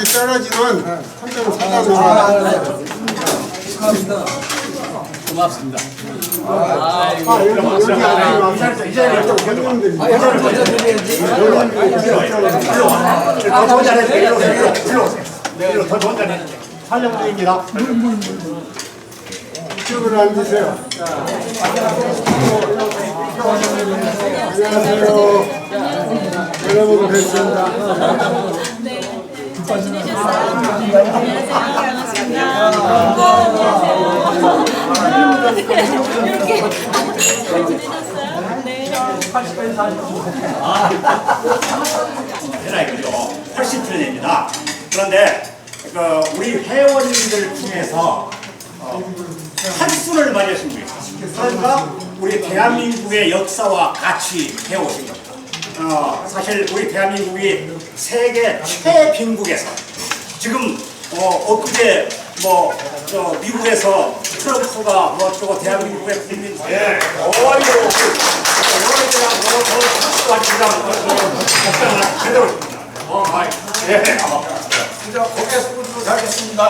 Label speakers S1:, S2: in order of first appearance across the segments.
S1: 많이 떨어지면 한정 사장으로.
S2: 축하합니다. 고맙습니다.
S1: 여기 앉지 이제 좀 경영들.
S2: 여자를 먼저 드려야지.
S3: 더 좋은 자리 일로 오세요. 더 좋은 자리 촬영 중입니다.
S1: 이쪽으로 앉으세요. 안녕하세요. 여러분 뵙습니다.
S4: 네, 잘 지내셨어요? 안녕하세요. 이렇게 잘 지내셨어요? 네.
S3: 80분 40분. 그죠? 80편입니다. 그런데 우리 회원님들 중에서 한순을 맞으신 분이 있어요. 그러니까 우리 대한민국의 역사와 같이 배우신 겁니다. 사실 우리 대한민국이 세계 최빈국에서 지금 엊그제 저 미국에서 트럼프가 뭐 대한민국의 국민 어이구 제대로
S2: 진짜 고개숙으로 살겠습니다.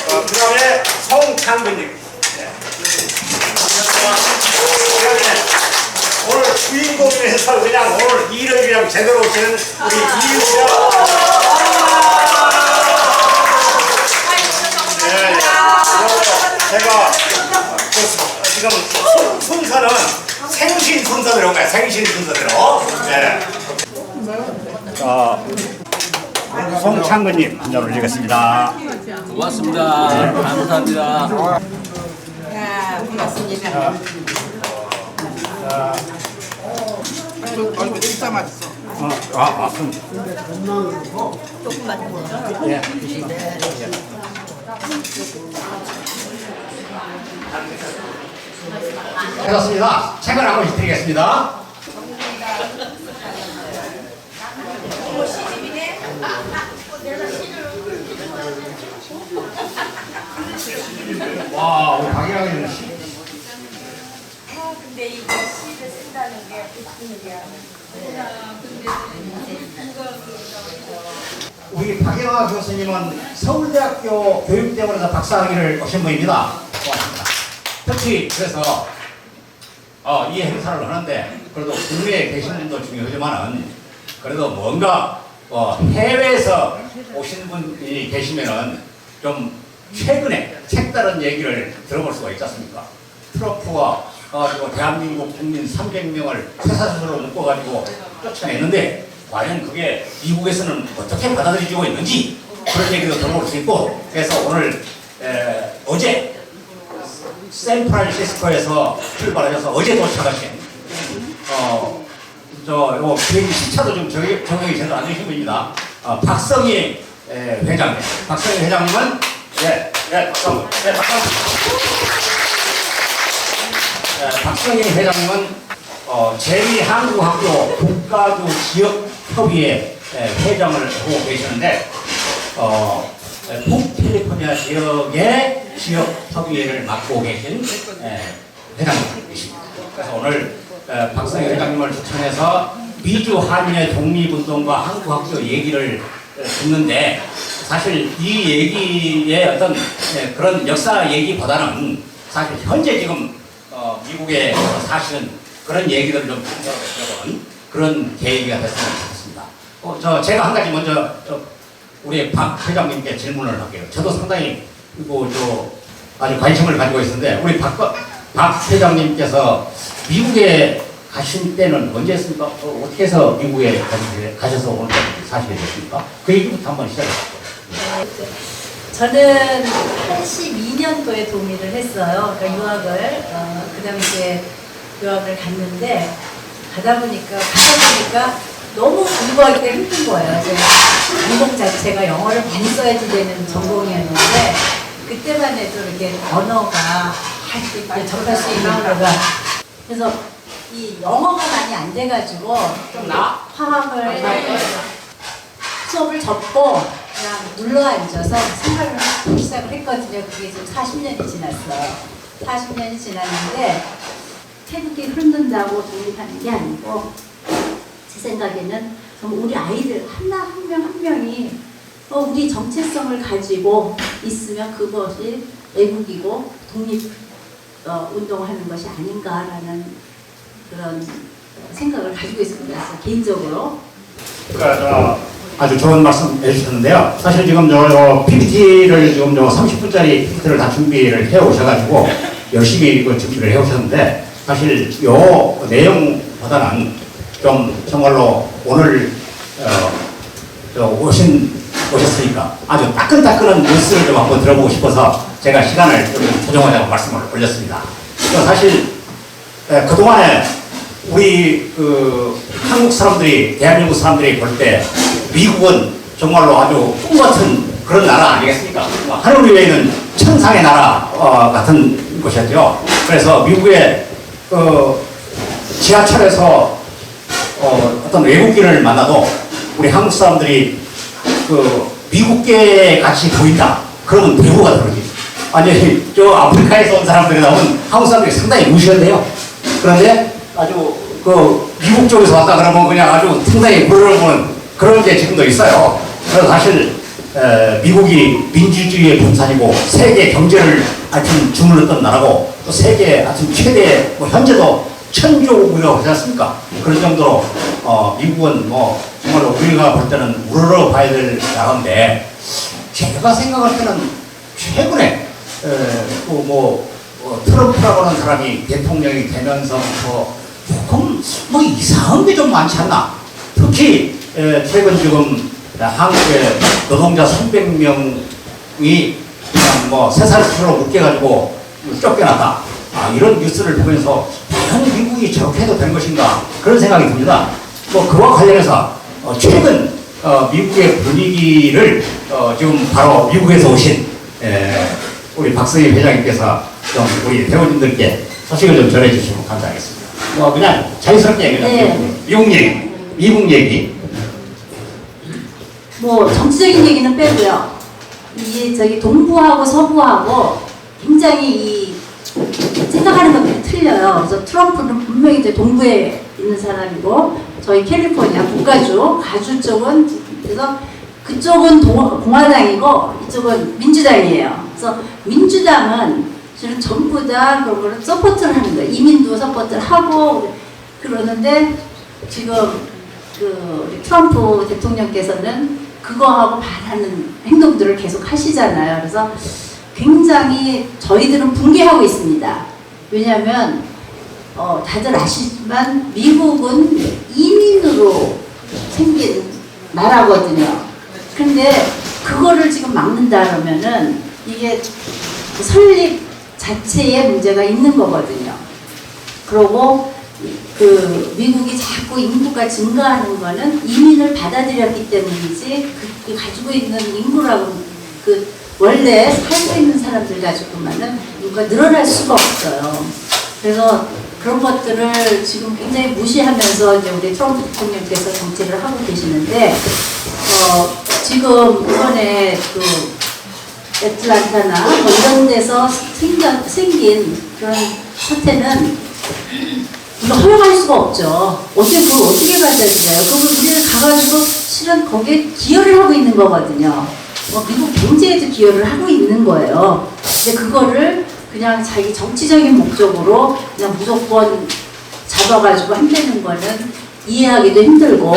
S3: 그 다음에 송창근님. 오늘 주인공에서 그냥 오늘 일을 그냥 제대로 오시는 우리 이유정. 제가 지금 순서는 생신 순서대로 온 거야. 생신 순서대로. 송창근님 한잔 올리겠습니다.
S2: 고맙습니다. 감사합니다.
S5: 고맙습니다.
S2: 이거 진짜 맛있어.
S4: 조금만
S3: 예. 되었습니다. 책을 한 권씩 드리겠습니다. 와, 우리 박이랑은
S4: 근데 이거 시를 쓴다는 게 무슨 일이야?
S3: 우리 박영화 교수님은 서울대학교 교육대원에서 박사학위를 오신 분입니다. 고맙습니다. 특히 그래서 이 행사를 하는데 그래도 국내에 계신 분도 중요하지만은 그래도 뭔가 해외에서 오신 분이 계시면은 좀 최근에 색다른 얘기를 들어볼 수가 있지 않습니까? 트럼프와 대한민국 국민 300명을 쇠사슬로 묶어가지고 쫓아냈는데 과연 그게 미국에서는 어떻게 받아들여지고 있는지 그런 얘기도 들어볼 수 있고 그래서 오늘 어제 샌프란시스코에서 출발하셔서 어제 도착하신 비행기 시차도 좀 적용이 제대로 안 되신 분입니다. 박성희 회장님. 박성희 회장님은 박성희 회장님은 제2한국학교 국가주 지역협의회 회장을 하고 계시는데 북캘리포니아 지역의 지역협의회를 맡고 계신 회장님이십니다. 그래서 오늘 박성희 회장님을 추천해서 미주 한인의 독립운동과 한국학교 얘기를 듣는데 사실 이 얘기의 어떤 그런 역사 얘기보다는 사실 현재 지금 미국에 사시는 그런 얘기들을 좀 들어보는 그런 계기가 됐으면 좋겠습니다. 제가 한 가지 먼저 우리 박 회장님께 질문을 할게요. 저도 상당히 아주 관심을 가지고 있는데 우리 박 회장님께서 미국에 가신 때는 언제였습니까? 어떻게 해서 미국에 가셔서 오늘까지 사시게 됐습니까? 그 얘기부터 한번 시작해볼게요.
S5: 저는 82년도에 동의를 했어요. 그러니까 유학을. 그 다음에 이제 유학을 갔는데 가다 보니까 너무 공부하기가 힘든 거예요. 전공 자체가 영어를 많이 써야지 되는 전공이었는데 그때만 해도 이렇게 언어가 접할 수 있는 거가 그래서 이 영어가 많이 안 돼가지고 좀 화학을 수업을 접고 그냥 눌러앉아서 생활을 하기 시작을 했거든요. 그게 지금 40년이 지났어요. 40년이 지났는데 태극기 흐른다고 독립하는 게 아니고 제 생각에는 그럼 우리 아이들 한 명 한 명이 우리 정체성을 가지고 있으면 그것이 애국이고 독립 운동하는 것이 아닌가라는 그런 생각을 가지고 있습니다. 그래서 개인적으로.
S3: 그러니까 아주 좋은 말씀 해주셨는데요. 사실 지금 PPT를 지금 30분짜리 PPT를 다 준비를 해 오셔가지고 열심히 준비를 해 오셨는데 사실 요 내용보다는 좀 정말로 오늘 오셨으니까 아주 따끈따끈한 뉴스를 좀 한번 들어보고 싶어서 제가 시간을 좀 조정하자고 말씀을 올렸습니다. 사실 그동안에 우리 한국 사람들이 대한민국 사람들이 볼 때 미국은 정말로 아주 꿈 같은 그런 나라 아니겠습니까? 하늘 위에 있는 천상의 나라 같은 곳이었죠. 그래서 미국의 지하철에서 어떤 외국인을 만나도 우리 한국 사람들이 미국계 같이 보인다. 그러면 대우가 들어오지. 아니 저 아프리카에서 온 사람들이 나오면 한국 사람들이 상당히 무시한대요. 그런데 아주 미국 쪽에서 왔다 그러면 그냥 아주 상당히 부러워보는 그런 게 지금도 있어요. 그래서 사실 미국이 민주주의의 본산이고 세계 경제를 하여튼 주물렀던 나라고 또 세계 하여튼 최대 현재도 천조국이라고 하지 않습니까? 그런 정도로 미국은 정말로 우리가 볼 때는 우러러 봐야 될 나라인데 제가 생각할 때는 최근에 트럼프라고 하는 사람이 대통령이 되면서부터 조금 이상한 게 좀 많지 않나. 특히 최근 지금 한국의 노동자 300명이 그냥 쇠살수로 묶여가지고 쫓겨났다. 이런 뉴스를 보면서 과연 미국이 저렇게 해도 된 것인가 그런 생각이 듭니다. 그와 관련해서 최근 미국의 분위기를 지금 바로 미국에서 오신 우리 박성희 회장님께서 좀 우리 회원님들께 소식을 좀 전해주시면 감사하겠습니다. 그냥 자연스럽게 그냥
S5: 네.
S3: 미국 얘기.
S5: 정치적인 얘기는 빼고요. 이게 동부하고 서부하고 굉장히 생각하는 것들이 틀려요. 그래서 트럼프는 분명히 이제 동부에 있는 사람이고 저희 캘리포니아 북가주 가주 쪽은 그래서 그쪽은 공화당이고 이쪽은 민주당이에요. 그래서 민주당은 저는 전부 다 그런 거를 서포트를 하는 거예요. 이민도 서포트를 하고 그러는데 지금 트럼프 대통령께서는 그거하고 반하는 행동들을 계속 하시잖아요. 그래서 굉장히 저희들은 붕괴하고 있습니다. 왜냐하면 다들 아시지만 미국은 이민으로 생긴 나라거든요. 근데 그거를 지금 막는다 그러면은 이게 설립 자체에 문제가 있는 거거든요. 그리고 미국이 자꾸 인구가 증가하는 거는 이민을 받아들였기 때문이지 가지고 있는 인구라고 원래 살고 있는 사람들 가지고만은 인구가 늘어날 수가 없어요. 그래서 그런 것들을 지금 굉장히 무시하면서 이제 우리 트럼프 대통령께서 정책을 하고 계시는데 지금 이번에 애틀란타나 이런 데서 생긴 그런 사태는 우리가 허용할 수가 없죠. 어떻게 받아들여요? 우리는 가가지고 실은 거기에 기여를 하고 있는 거거든요. 미국 경제에도 기여를 하고 있는 거예요. 근데 그거를 그냥 자기 정치적인 목적으로 그냥 무조건 잡아가지고 한다는 거는 이해하기도 힘들고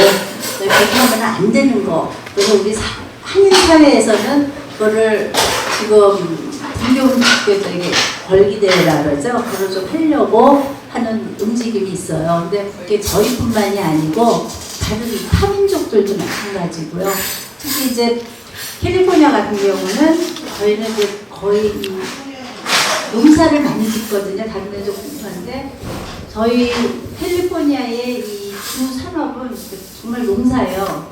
S5: 그렇게 하면 안 되는 거. 그래서 우리 한인 사회에서는 그거를 지금 불교계 걸기대회라 그러죠. 그걸 좀 하려고 하는 움직임이 있어요. 근데 그게 저희뿐만이 아니고 다른 타민족들도 마찬가지고요. 특히 이제 캘리포니아 같은 경우는 저희는 이제 거의 농사를 많이 짓거든요. 다른 데도 공부하는데 저희 캘리포니아의 이 주 산업은 정말 농사예요.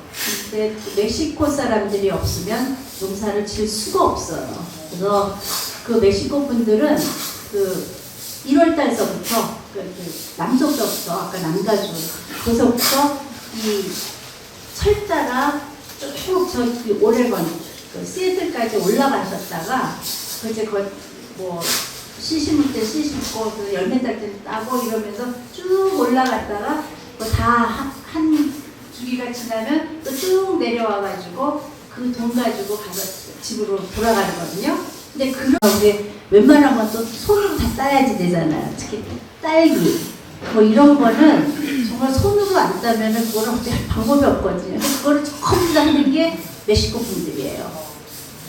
S5: 근데 멕시코 사람들이 없으면 농사를 지을 수가 없어요. 그래서 멕시코 분들은 1월 달서부터 남쪽서부터 아까 남가주 거기서부터 이 철자가 쭉 저기 오레건 시애틀까지 올라가셨다가 이제 씨 심을 때 씨 심고 열매 딸 때 따고 이러면서 쭉 올라갔다가 다 한 주기가 지나면 또 쭉 내려와가지고 그 돈 가지고 가서 집으로 돌아가거든요. 근데 그런 게 웬만하면 또 손으로 다 따야지 되잖아요. 특히 딸기 뭐 이런 거는 정말 손으로 안 따면은 그거를 어떻게 할 방법이 없거든요. 근데 그거를 전부 다 하는 게 멕시코 분들이에요.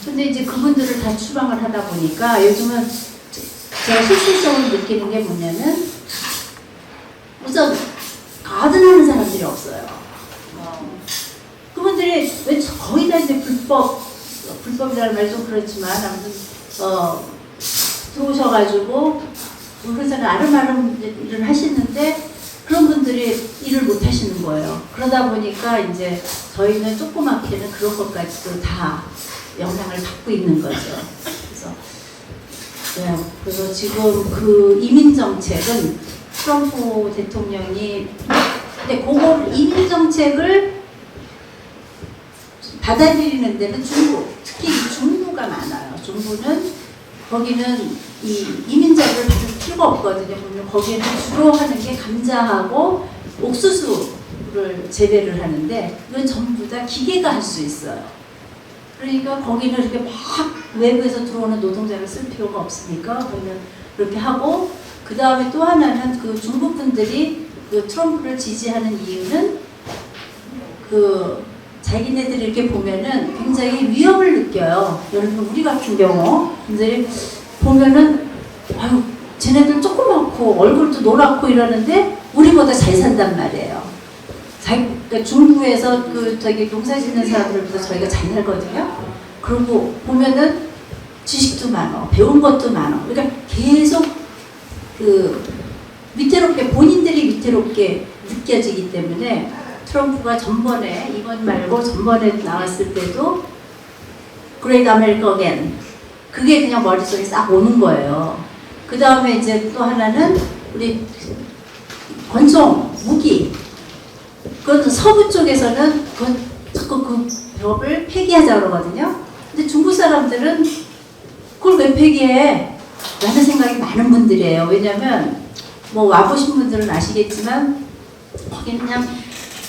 S5: 근데 이제 그분들을 다 추방을 하다 보니까 요즘은 제가 실질적으로 느끼는 게 뭐냐면 우선 가든하는 사람들이 없어요. 그분들이 왜 거의 다 이제 불법이라는 말이 좀 그렇지만 아무튼 들어오셔가지고 그래서는 아름아름 일을 하시는데 그런 분들이 일을 못 하시는 거예요. 그러다 보니까 이제 저희는 조그맣게는 그런 것까지도 다 영향을 받고 있는 거죠. 그래서 지금 그 이민 정책은 트럼프 대통령이 근데 그걸 이민 정책을 받아들이는 데는 중부, 특히 중부가 많아요. 중부는 거기는 이 이민자를 받을 필요가 없거든요. 보면 거기는 주로 하는 게 감자하고 옥수수를 재배를 하는데 이건 전부 다 기계가 할 수 있어요. 그러니까 거기는 이렇게 막 외부에서 들어오는 노동자를 쓸 필요가 없으니까 보면 그렇게 하고 그 다음에 또 하나는 그 중국 분들이 그 트럼프를 지지하는 이유는 그 자기네들이 이렇게 보면은 굉장히 위협을 느껴요. 여러분 우리 같은 경우 분들이 보면은 아유 쟤네들 조그맣고 얼굴도 노랗고 이러는데 우리보다 잘 산단 말이에요. 그러니까 중부에서 그 저기 농사 짓는 사람들보다 저희가 잘 살거든요. 그리고 보면은 지식도 많어, 배운 것도 많어. 그러니까 계속 그 위태롭게 본인들이 위태롭게 느껴지기 때문에. 트럼프가 전번에 이번 말고 전번에 나왔을 때도 Great America Again 그게 그냥 머릿속에 싹 오는 거예요. 그 다음에 이제 또 하나는 우리 권총 무기 그것도 서부 쪽에서는 자꾸 그 법을 폐기하자고 그러거든요. 근데 중국 사람들은 그걸 왜 폐기해? 라는 생각이 많은 분들이에요. 왜냐면 뭐 와보신 분들은 아시겠지만 거기는 그냥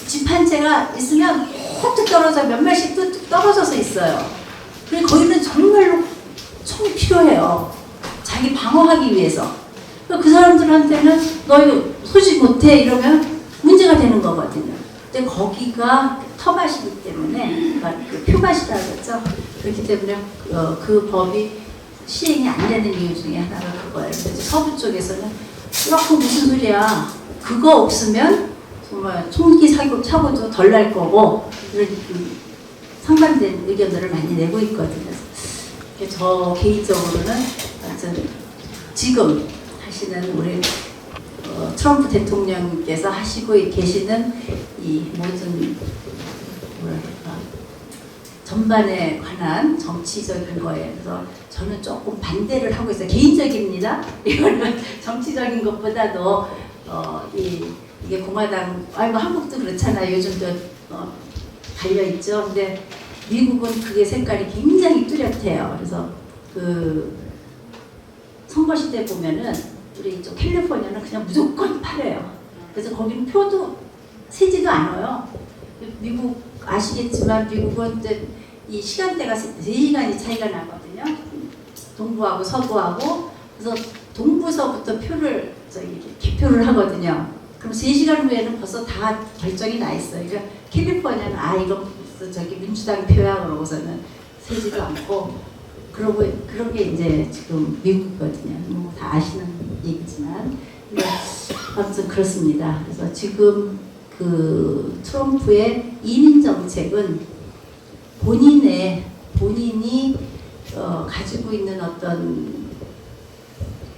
S5: 집 한 채가 있으면 툭툭 떨어져 몇 마씩 뚝뚝 떨어져서 있어요. 그리고 거기는 정말로 총이 필요해요. 자기 방어하기 위해서. 그 사람들한테는 너 소지 못해 이러면 문제가 되는 거거든요. 근데 거기가 터밭이기 때문에 그 표밭이라고 그랬죠. 그렇기 때문에 그 법이 시행이 안 되는 이유 중에 하나가 그거예요. 그래서 서부 쪽에서는 이렇게 무슨 소리야. 그거 없으면 정말 총기 사고도 덜 날 거고 이런 상반된 의견들을 많이 내고 있거든요. 저 개인적으로는 지금 하시는 우리 트럼프 대통령께서 하시고 계시는 이 모든 뭐랄까 전반에 관한 정치적인 거에 그래서 저는 조금 반대를 하고 있어요. 개인적입니다. 이거는 정치적인 것보다도 이게 공화당, 뭐 한국도 그렇잖아요. 요즘도 달려있죠. 근데 미국은 그게 색깔이 굉장히 뚜렷해요. 그래서 그 선거시 때 보면은 우리 이쪽 캘리포니아는 그냥 무조건 팔아요. 그래서 거기는 표도 세지도 않아요. 미국 아시겠지만 미국은 이제 이 시간대가 3시간이 차이가 나거든요. 동부하고 서부하고. 그래서 동부서부터 표를 개표를 하거든요. 그럼 3시간 후에는 벌써 다 결정이 나 있어요. 그러니까 캘리포니아는 이거 저기 민주당 표야 그러고서는 세지도 않고 그러고 그런 게 이제 지금 미국이거든요. 뭐 다 아시는 얘기지만 아무튼 그렇습니다. 그래서 지금 그 트럼프의 이민 정책은 본인이 가지고 있는 어떤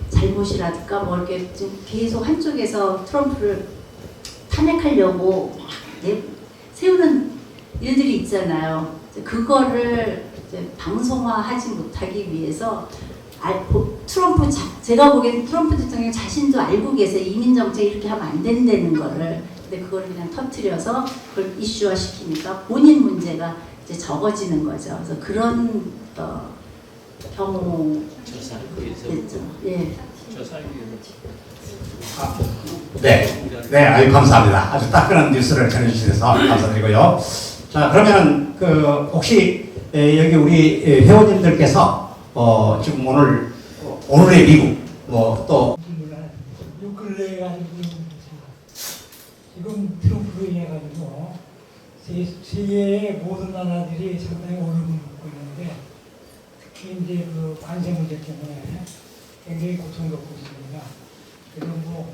S5: 잘못이라든가 뭐 이렇게 좀 계속 한쪽에서 트럼프를 탄핵하려고 세우는 일들이 있잖아요. 그거를 이제 방송화하지 못하기 위해서 트럼프 제가 보기엔 트럼프 대통령 자신도 알고 계세요. 이민 정책 이렇게 하면 안 된다는 거를. 근데 그걸 그냥 터뜨려서 그걸 이슈화 시키니까 본인 문제가 이제 적어지는 거죠. 그래서 그런 경우 됐죠. 예.
S3: 네, 네, 아유 감사합니다. 아주 따끈한 뉴스를 전해주셔서 감사드리고요. 자, 그러면 그 혹시 여기 우리 회원님들께서 지금 오늘의 미국 또
S6: 요 근래에 가지고 지금 트럼프로 인해 가지고 세계의 모든 나라들이 상당히 어려움을 겪고 있는데 특히 이제 그 관세 문제 때문에 굉장히 고통을 겪고 있습니다. 그리고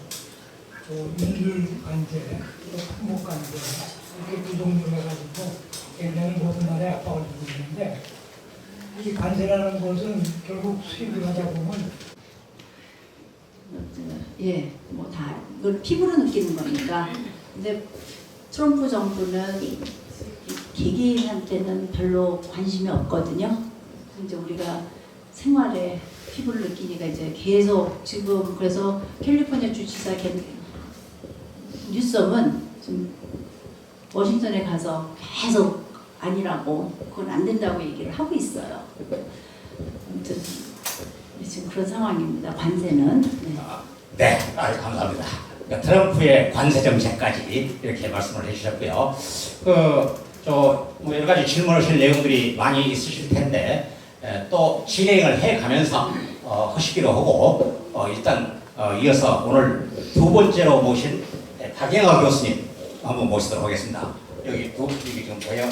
S6: 또 인류 관세, 또 품목 관세 이렇게 두 종류로 해가지고 굉장히 모든 나라에 압박을 주고 있는데 이 관세라는 것은 결국 수입을 하다 보면
S5: 예, 뭐 다 이걸 피부로 느끼는 거니까. 근데 트럼프 정부는 개개인한테는 별로 관심이 없거든요. 이제 우리가 생활에 피부를 느끼니까 이제 계속 지금 그래서 캘리포니아 주지사 뉴섬은 지금 워싱턴에 가서 계속 아니라고 그건 안 된다고 얘기를 하고 있어요. 아무튼 지금 그런 상황입니다. 관세는. 네.
S3: 네, 아주 감사합니다. 그러니까 트럼프의 관세 정책까지 이렇게 말씀을 해주셨고요. 뭐 여러 가지 질문하실 내용들이 많이 있으실 텐데 또 진행을 해가면서 하시기로 하고 일단 이어서 오늘 두 번째로 모신 박영하 교수님 한번 모시도록 하겠습니다. 여기 지금 보여요.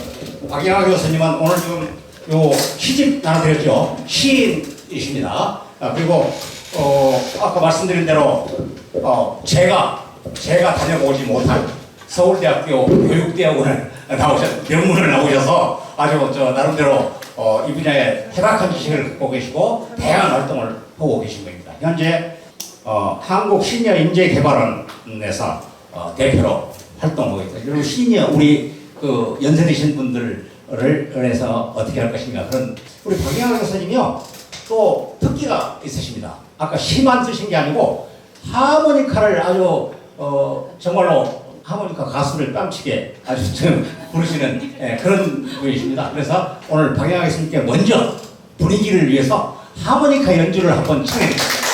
S3: 박영하 교수님은 오늘 지금 요 시집 나눠드렸죠. 시인이십니다. 그리고 아까 말씀드린 대로 제가 다녀보지 못한 서울대학교 교육대학원을 명문을 나오셔서 아주 나름대로 이 분야에 해박한 지식을 갖고 계시고 다양한 활동을 하고 계신 겁니다. 현재 한국 시니어 인재개발원에서 대표로 활동하고 있다. 그리고 시니어 우리 그 연세 드신 분들을 해서 어떻게 할 것인가 그런 우리 박영하 교수님이요 또 특기가 있으십니다. 아까 시만 쓰신 게 아니고 하모니카를 아주 정말로 하모니카 가수를 뺨치게 아주 좀 부르시는 그런 분이십니다. 그래서 오늘 박영하 교수님께 먼저 분위기를 위해서 하모니카 연주를 한번 청해 주십니다.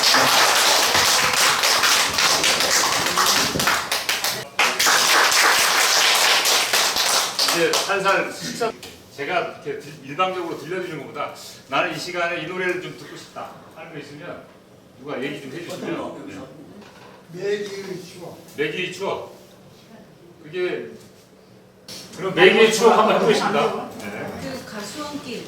S7: 이제 한살 식사 제가 이렇게 일방적으로 들려드리는 것보다 나는 이 시간에 이 노래를 좀 듣고 싶다 하는 거 있으면 누가 얘기 좀 해주시면.
S1: 매기의 추억.
S7: 매기의 추억. 그게 그럼 매기의 추억 한번 해보겠습니다. 네.
S4: 그 가수원길.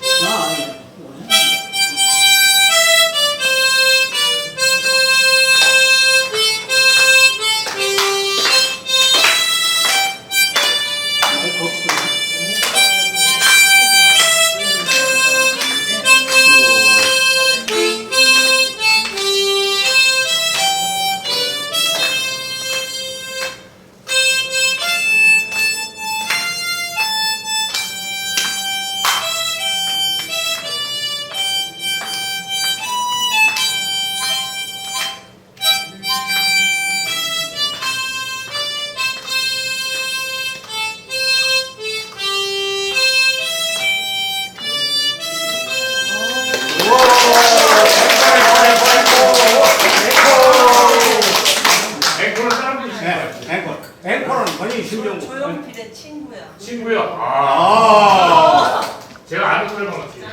S7: 앵콜을 사람들이 주시는 거예요.
S3: 앵콜은 본인이 신경
S4: 조용필의 친구야.
S7: 친구요. 제가 아는 노래만 같아요.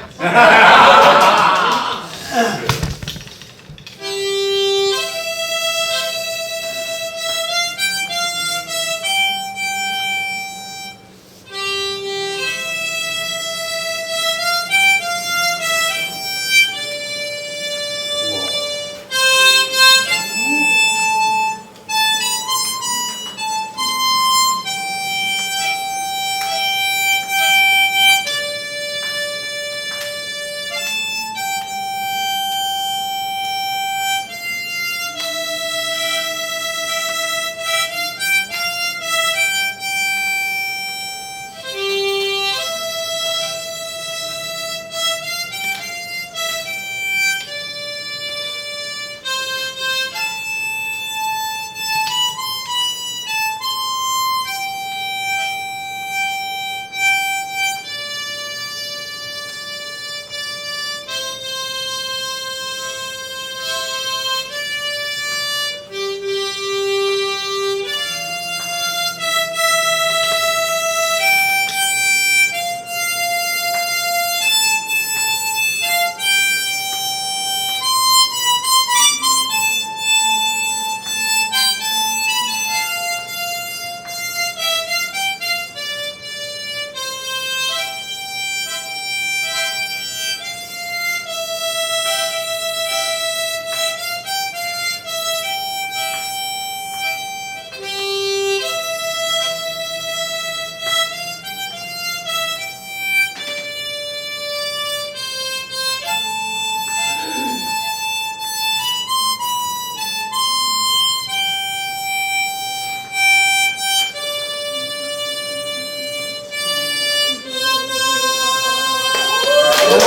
S7: 근데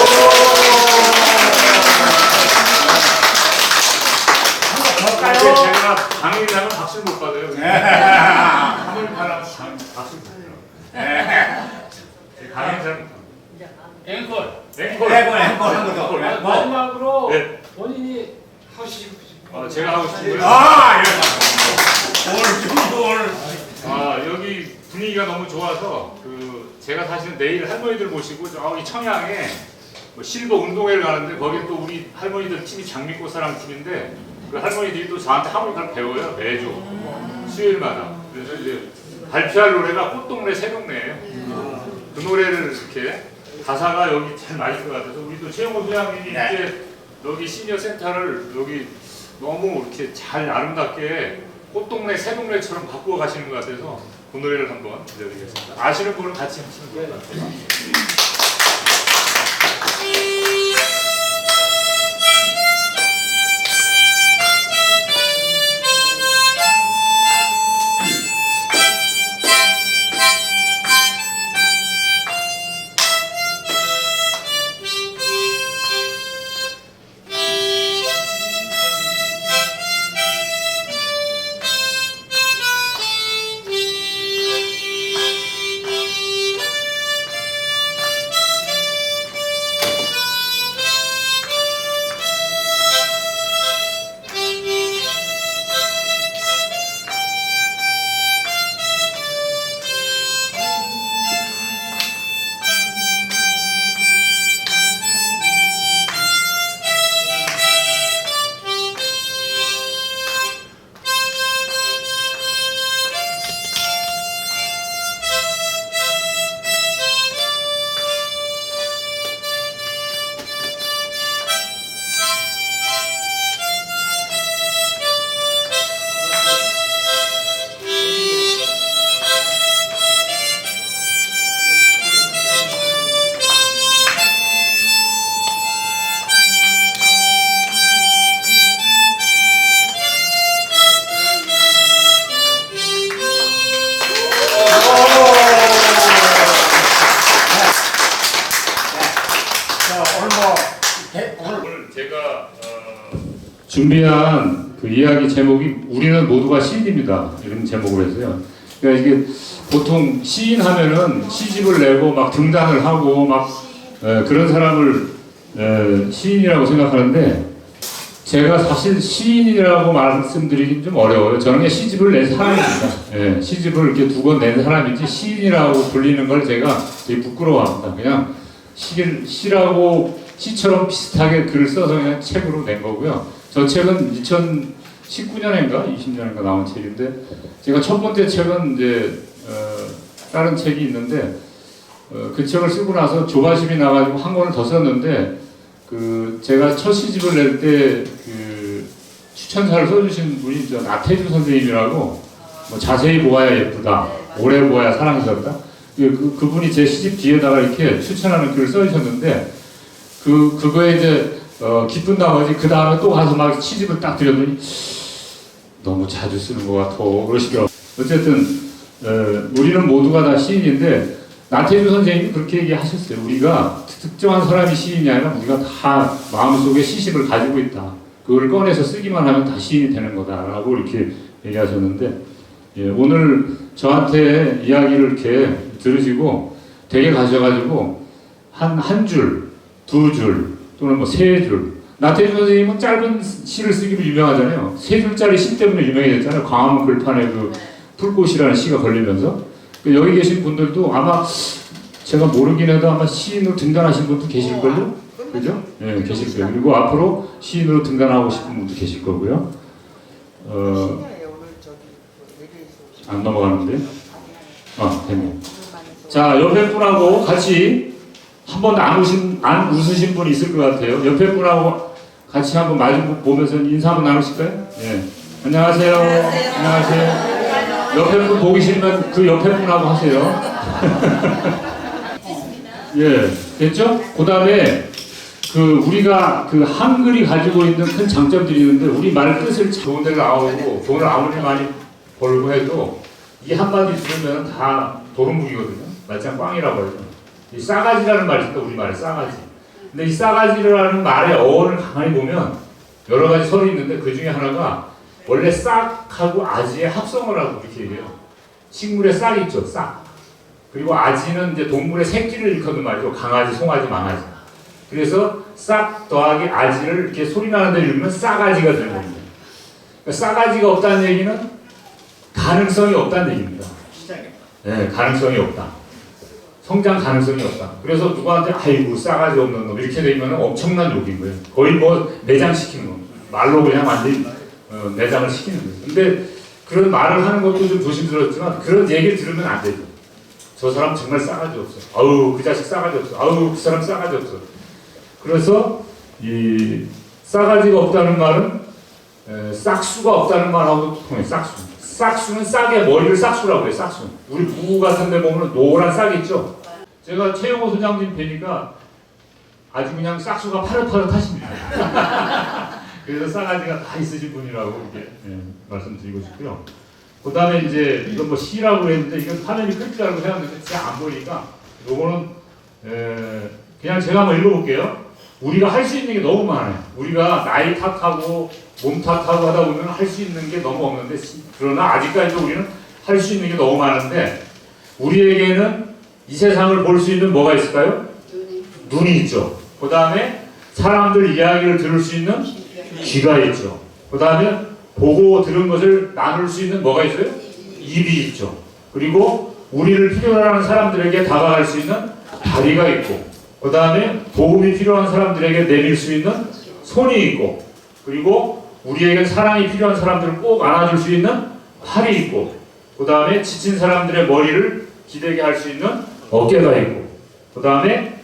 S7: 제가 당일이라면 박수를 못 받아요. 할머니 바라면 박수를 못 받아요. 강의 잘
S8: 앵콜.
S7: 앵콜.
S8: 마지막으로
S7: 네.
S8: 본인이 하고 싶은
S7: 제가 하고 싶은 거요. 여기 분위기가 너무 좋아서 제가 사실은 내일 할머니들 모시고 이 청양에 뭐 실버 운동회를 가는데 거기 또 우리 할머니들 팀이 장미꽃사랑 팀인데 그 할머니들이 또 저한테 하모니카를 배워요 매주 수요일마다. 그래서 이제 발표할 노래가 꽃동네 새동네예요. 그 노래를 이렇게 가사가 여기 잘 맞을 것 같아서 우리 또 최영호 소장님이 이렇게 여기 시니어 센터를 여기 너무 이렇게 잘 아름답게 꽃동네 새동네처럼 바꾸어 가시는 것 같아서 그 노래를 한번 들려드리겠습니다. 아시는 분은 같이 하시면 될 것 같아요. 오늘 제가 준비한 그 이야기 제목이 우리는 모두가 시인입니다. 이런 제목으로 했어요. 그러니까 이게 보통 시인 하면은 시집을 내고 막 등단을 하고 막 그런 사람을 시인이라고 생각하는데 제가 사실 시인이라고 말씀드리긴 좀 어려워요. 저는 그냥 시집을 낸 사람입니다. 시집을 이렇게 두 권 낸 사람이지 시인이라고 불리는 걸 제가 되게 부끄러워합니다. 그냥 시처럼 비슷하게 글을 써서 그냥 책으로 낸 거고요. 저 책은 2019년인가 20년인가 나온 책인데 제가 첫 번째 책은 이제 다른 책이 있는데 그 책을 쓰고 나서 조바심이 나가지고 한 권을 더 썼는데 제가 첫 시집을 낼 때 추천사를 써주신 분이 나태주 선생님이라고 뭐 자세히 보아야 예쁘다, 오래 보아야 사랑스럽다. 그분이 제 시집 뒤에다가 이렇게 추천하는 글을 써주셨는데 그거에 이제 기쁜 나머지 그 다음에 또 가서 막 시집을 딱 드렸더니 너무 자주 쓰는 것 같아 그러시더라고요. 어쨌든 우리는 모두가 다 시인인데 나태주 선생님이 그렇게 얘기하셨어요. 우리가 특정한 사람이 시인이 아니라 우리가 다 마음속에 시집을 가지고 있다. 그걸 꺼내서 쓰기만 하면 다 시인이 되는 거다라고 이렇게 얘기하셨는데 오늘 저한테 이야기를 이렇게 들으시고 댁에 가셔가지고 한 줄, 두 줄 또는 뭐 세 줄. 나태주 선생님은 짧은 시를 쓰기로 유명하잖아요. 세 줄짜리 시 때문에 유명해졌잖아요. 광화문 글판에 풀꽃이라는 시가 걸리면서 여기 계신 분들도 아마 제가 모르긴 해도 아마 시인으로 등단하신 분도 계실걸요? 그죠? 네, 계실 거예요. 그리고 앞으로 시인으로 등단하고 싶은 분도 계실 거고요. 안 넘어가는데? 됐네. 자, 옆에 분하고 같이 한 번도 안 웃으신 분 있을 것 같아요. 옆에 분하고 같이 한번 마주 보면서 인사 한번 나누실까요? 네. 안녕하세요. 안녕하세요. 옆에 분 보기 싫으면 그 옆에 분하고 하세요. 예, 됐죠? 그 다음에 우리가 한글이 가지고 있는 큰 장점들이 있는데 우리 말 뜻을 좋은 데를 나오고 돈을 아무리 많이 벌고 해도 이 한마디 들으면 다 도루묵이거든요. 말짱 꽝이라고 하죠. 이 싸가지라는 말이 있다, 우리말에 싸가지. 근데 이 싸가지라는 말의 어원을 가만히 보면 여러 가지 설이 있는데 그 중에 하나가 원래 싹하고 아지의 합성을 하고 이렇게 얘기해요. 식물의 싹 있죠, 싹. 그리고 아지는 이제 동물의 새끼를 일컫는 말이죠. 강아지, 송아지, 망아지. 그래서 싹 더하기 아지를 이렇게 소리 나는 데를 읽으면 싸가지가 되는 겁니다. 그러니까 싸가지가 없다는 얘기는 가능성이 없다는 얘기입니다. 네, 가능성이 없다. 성장 가능성이 없다. 그래서 누구한테 아이고 싸가지 없는 놈 이렇게 되면 엄청난 욕인 거예요. 거의 뭐 매장시키는 거. 말로 그냥 완전히 매장을 시키는 거예요. 근데 그런 말을 하는 것도 좀 조심스럽지만 그런 얘기를 들으면 안 되죠. 저 사람 정말 싸가지 없어. 아우 그 자식 싸가지 없어. 아우 그 사람 싸가지 없어. 그래서 이 싸가지가 없다는 말은 싹수가 없다는 말하고 통해. 싹수. 싹수는 싹의 머리를 싹수라고 해요. 싹수. 우리 부부 같은 데 보면 노란 싹 있죠. 제가 최영호 소장님 뵈니까 아주 그냥 싹수가 파릇파릇하십니다. 그래서 싸가지가 다 있으신 분이라고 이렇게 말씀드리고 싶고요. 그 다음에 이제 이건 뭐 시라고 했는데 이건 화면이 클 줄 알고 해왔는데 잘 안 보이니까 요거는 그냥 제가 한번 읽어볼게요. 우리가 할 수 있는 게 너무 많아요. 우리가 나이 탓하고 몸 탓하고 하다 보면 할 수 있는 게 너무 없는데 그러나 아직까지도 우리는 할 수 있는 게 너무 많은데 우리에게는 이 세상을 볼 수 있는 뭐가 있을까요? 눈이 있죠. 그 다음에 사람들 이야기를 들을 수 있는 귀가 있죠. 그 다음에 보고 들은 것을 나눌 수 있는 뭐가 있어요? 입이 있죠. 그리고 우리를 필요로 하는 사람들에게 다가갈 수 있는 다리가 있고 그 다음에 도움이 필요한 사람들에게 내밀 수 있는 손이 있고 그리고 우리에게 사랑이 필요한 사람들을 꼭 안아줄 수 있는 팔이 있고 그 다음에 지친 사람들의 머리를 기대게 할 수 있는 어깨가 있고 그 다음에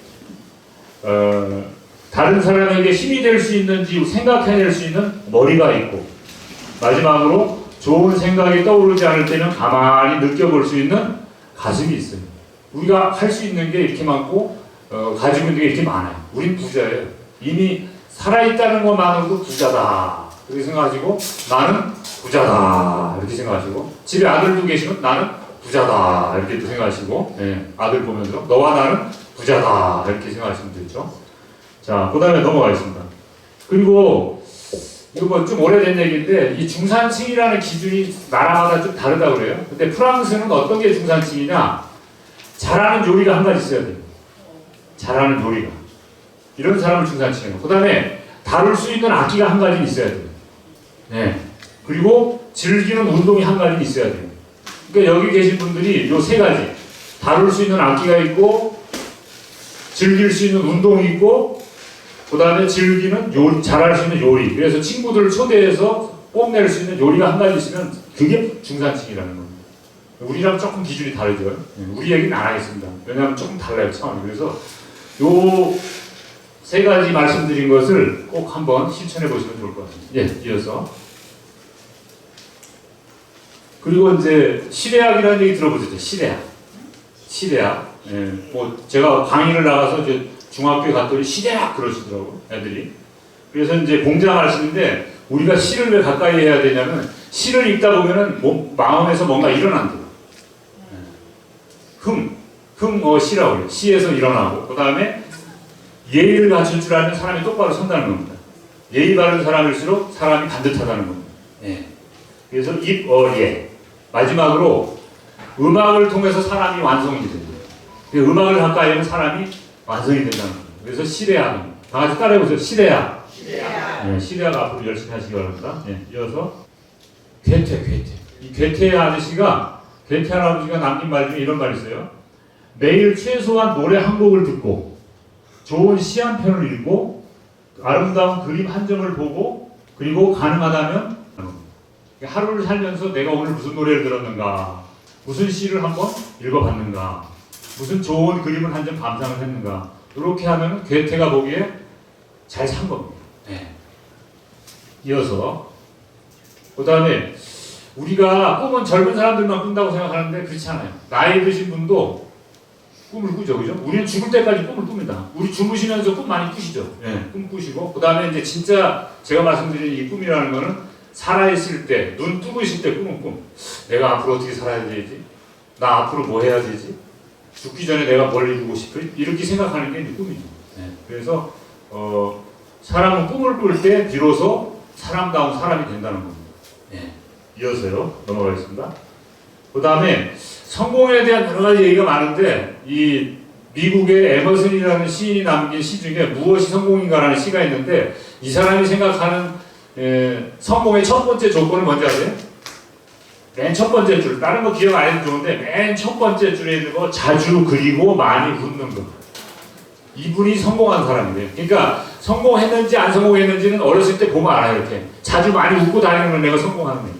S7: 다른 사람에게 힘이 될 수 있는지 생각해낼 수 있는 머리가 있고 마지막으로 좋은 생각이 떠오르지 않을 때는 가만히 느껴볼 수 있는 가슴이 있어요. 우리가 할 수 있는 게 이렇게 많고 가지고 있는 게 이렇게 많아요. 우린 부자예요. 이미 살아있다는 것만으로도 부자다. 그렇게 생각하시고 나는 부자다. 이렇게 생각하시고 집에 아들도 계시면 나는 부자다. 이렇게 생각하시고 아들 보면서 너와 나는 부자다. 이렇게 생각하시면 되죠. 자, 그 다음에 넘어가겠습니다. 그리고 이거 뭐 좀 오래된 얘기인데 이 중산층이라는 기준이 나라마다 좀 다르다고 그래요. 근데 프랑스는 어떤 게 중산층이냐? 잘하는 요리가 한 가지 있어야 돼요. 잘하는 요리가. 이런 사람을 중산층이에요. 그 다음에 다룰 수 있는 악기가 한 가지 있어야 돼요. 네. 그리고 즐기는 운동이 한 가지 있어야 돼요. 그러니까 여기 계신 분들이 요 세 가지. 다룰 수 있는 악기가 있고 즐길 수 있는 운동이 있고 그 다음에 즐기는 요리, 잘할 수 있는 요리. 그래서 친구들을 초대해서 뽐낼 수 있는 요리가 한 가지 있으면 그게 중산층이라는 겁니다. 우리랑 조금 기준이 다르죠. 우리 얘기는 안 하겠습니다. 왜냐하면 조금 달라요, 차원이. 그래서 요 세 가지 말씀드린 것을 꼭 한번 실천해 보시면 좋을 것 같습니다. 예, 이어서. 그리고 이제 시대학이라는 얘기 들어보셨죠? 시대학. 시대학. 예, 뭐 제가 강의를 나가서 이제 중학교에 갔더니 시대학 그러시더라고, 애들이. 그래서 이제 공장을 하시는데 우리가 시를 왜 가까이 해야 되냐면 시를 읽다 보면은 마음에서 뭔가 일어난대요. 시라고 해요. 시에서 일어나고 그 다음에 예의를 갖출 줄 아는 사람이 똑바로 선다는 겁니다. 예의 바른 사람일수록 사람이 반듯하다는 겁니다. 예. 그래서 예. 마지막으로 음악을 통해서 사람이 완성이 됩니다. 음악을 가까이 하면 사람이 완성이 된다는 겁니다. 그래서 시대학입니다. 다 같이 따라해보세요. 시대학. 네, 시대학 앞으로 열심히 하시기 바랍니다. 네, 이어서 괴테. 이 괴테 아저씨가 괴테 할아버지가 남긴 말 중에 이런 말이 있어요. 매일 최소한 노래 한 곡을 듣고 좋은 시 한 편을 읽고 아름다운 그림 한 점을 보고 그리고 가능하다면 하루를 살면서 내가 오늘 무슨 노래를 들었는가 무슨 시를 한번 읽어봤는가 무슨 좋은 그림을 한 점 감상을 했는가 이렇게 하면 괴테가 보기에 잘 산 겁니다. 네. 이어서 그 다음에 우리가 꿈은 젊은 사람들만 꾼다고 생각하는데 그렇지 않아요. 나이 드신 분도 꿈을 꾸죠, 그죠? 우리는 죽을 때까지 꿈을 꿉니다. 우리 주무시면서 꿈 많이 꾸시죠. 네. 꿈 꾸시고 그 다음에 이제 진짜 제가 말씀드린 이 꿈이라는 거는 살아있을 때, 눈 뜨고 있을 때 꾸는 꿈. 내가 앞으로 어떻게 살아야 되지? 나 앞으로 뭐 해야 되지? 죽기 전에 내가 뭘 이루고 싶어? 이렇게 생각하는 게 이제 꿈이죠. 네. 그래서 사람은 꿈을 꿀 때 비로소 사람다운 사람이 된다는 겁니다. 예. 이어서요. 넘어가겠습니다. 그 다음에 성공에 대한 여러 가지 얘기가 많은데 이 미국의 에머슨이라는 시인이 남긴 시 중에 무엇이 성공인가라는 시가 있는데 이 사람이 생각하는 성공의 첫 번째 조건은 뭔지 아세요? 맨 첫 번째 줄, 다른 거 기억 안 해도 좋은데 맨 첫 번째 줄에 있는 거 자주 그리고 많이 웃는 거. 이분이 성공한 사람이에요. 그러니까 성공했는지 안 성공했는지는 어렸을 때 보면 알아요. 이렇게 자주 많이 웃고 다니는 걸 내가 성공하는 거예요.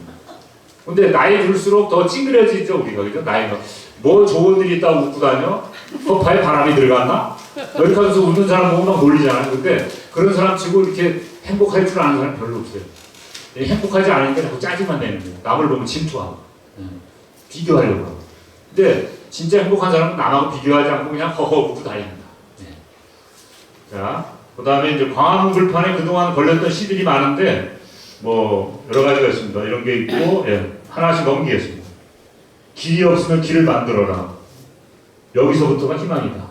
S7: 근데 나이 들수록 더 찡그려지죠 우리가. 그죠? 나이가 뭐 좋은 일이 있다고 웃고 다녀? 허파에 바람이 들어갔나? 이렇게 하면서 웃는 사람 보면 막 놀리잖아요. 근데 그런 사람 치고 이렇게 행복할 줄 아는 사람 별로 없어요. 행복하지 않으니까 자꾸 짜증만 내는 거예요. 남을 보면 질투하고 비교하려고 하고. 근데 진짜 행복한 사람은 남하고 비교하지 않고 그냥 허허 웃고 다닙니다. 자, 그 다음에 이제 광화문 불판에 그동안 걸렸던 시들이 많은데 뭐 여러 가지가 있습니다. 이런 게 있고 하나씩 넘기겠습니다. 길이 없으면 길을 만들어라. 여기서부터가 희망이다.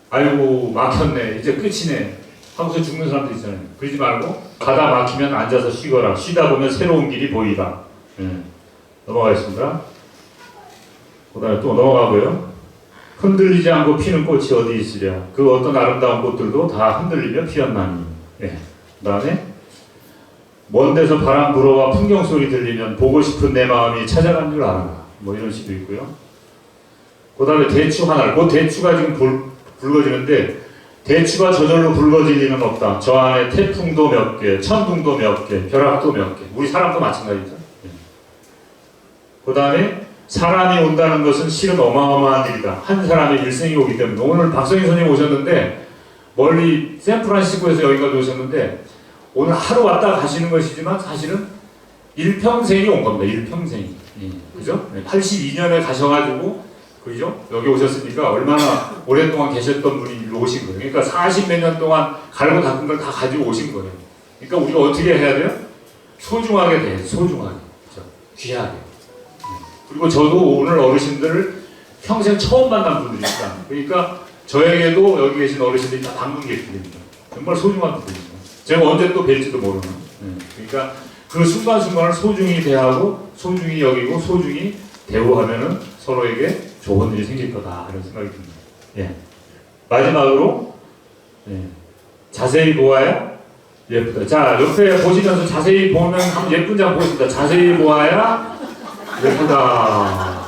S7: 아이고 막혔네. 이제 끝이네. 하고서 죽는 사람도 있잖아요. 그러지 말고 가다 막히면 앉아서 쉬거라. 쉬다 보면 새로운 길이 보이라. 넘어가겠습니다. 그 다음에 또 넘어가고요. 흔들리지 않고 피는 꽃이 어디 있으랴. 그 어떤 아름다운 꽃들도 다 흔들리며 피었나니. 그 다음에 먼 데서 바람 불어와 풍경 소리 들리면 보고 싶은 내 마음이 찾아간 줄 알아라. 뭐 이런 시도 있고요. 그 다음에 대추 하나. 그 대추가 지금 붉어지는데 대추가 저절로 붉어질 리는 없다. 저 안에 태풍도 몇 개, 천둥도 몇 개, 벼락도 몇 개. 우리 사람도 마찬가지죠. 그 다음에 사람이 온다는 것은 실은 어마어마한 일이다. 한 사람의 일생이 오기 때문에. 오늘 박성희 선생님 오셨는데 멀리 샌프란시스코에서 여기까지 오셨는데 오늘 하루 왔다 가시는 것이지만 사실은 일평생이 온 겁니다. 일평생이. 그죠? 82년에 가셔가지고 그죠? 여기 오셨으니까 얼마나 오랫동안 계셨던 분이 일로 오신 거예요. 그러니까 40 몇 년 동안 갈고 닦은 걸 다 가지고 오신 거예요. 그러니까 우리가 어떻게 해야 돼요? 소중하게 돼요. 소중하게. 그죠? 귀하게. 그리고 저도 오늘 어르신들을 평생 처음 만난 분들이니까. 그러니까 저에게도 여기 계신 어르신들이 다 방문객들입니다. 정말 소중한 분들입니다. 제가 언제 또 뵐지도 모르는. 그러니까 그 순간순간을 소중히 대하고 소중히 여기고 소중히 대우하면은 서로에게 좋은 일이 생길 거다 이런 생각이 듭니다. 마지막으로 자세히 보아야 예쁘다. 자, 옆에 보시면서 자세히 보면 예쁜 장 보겠습니다. 자세히 보아야 예쁘다.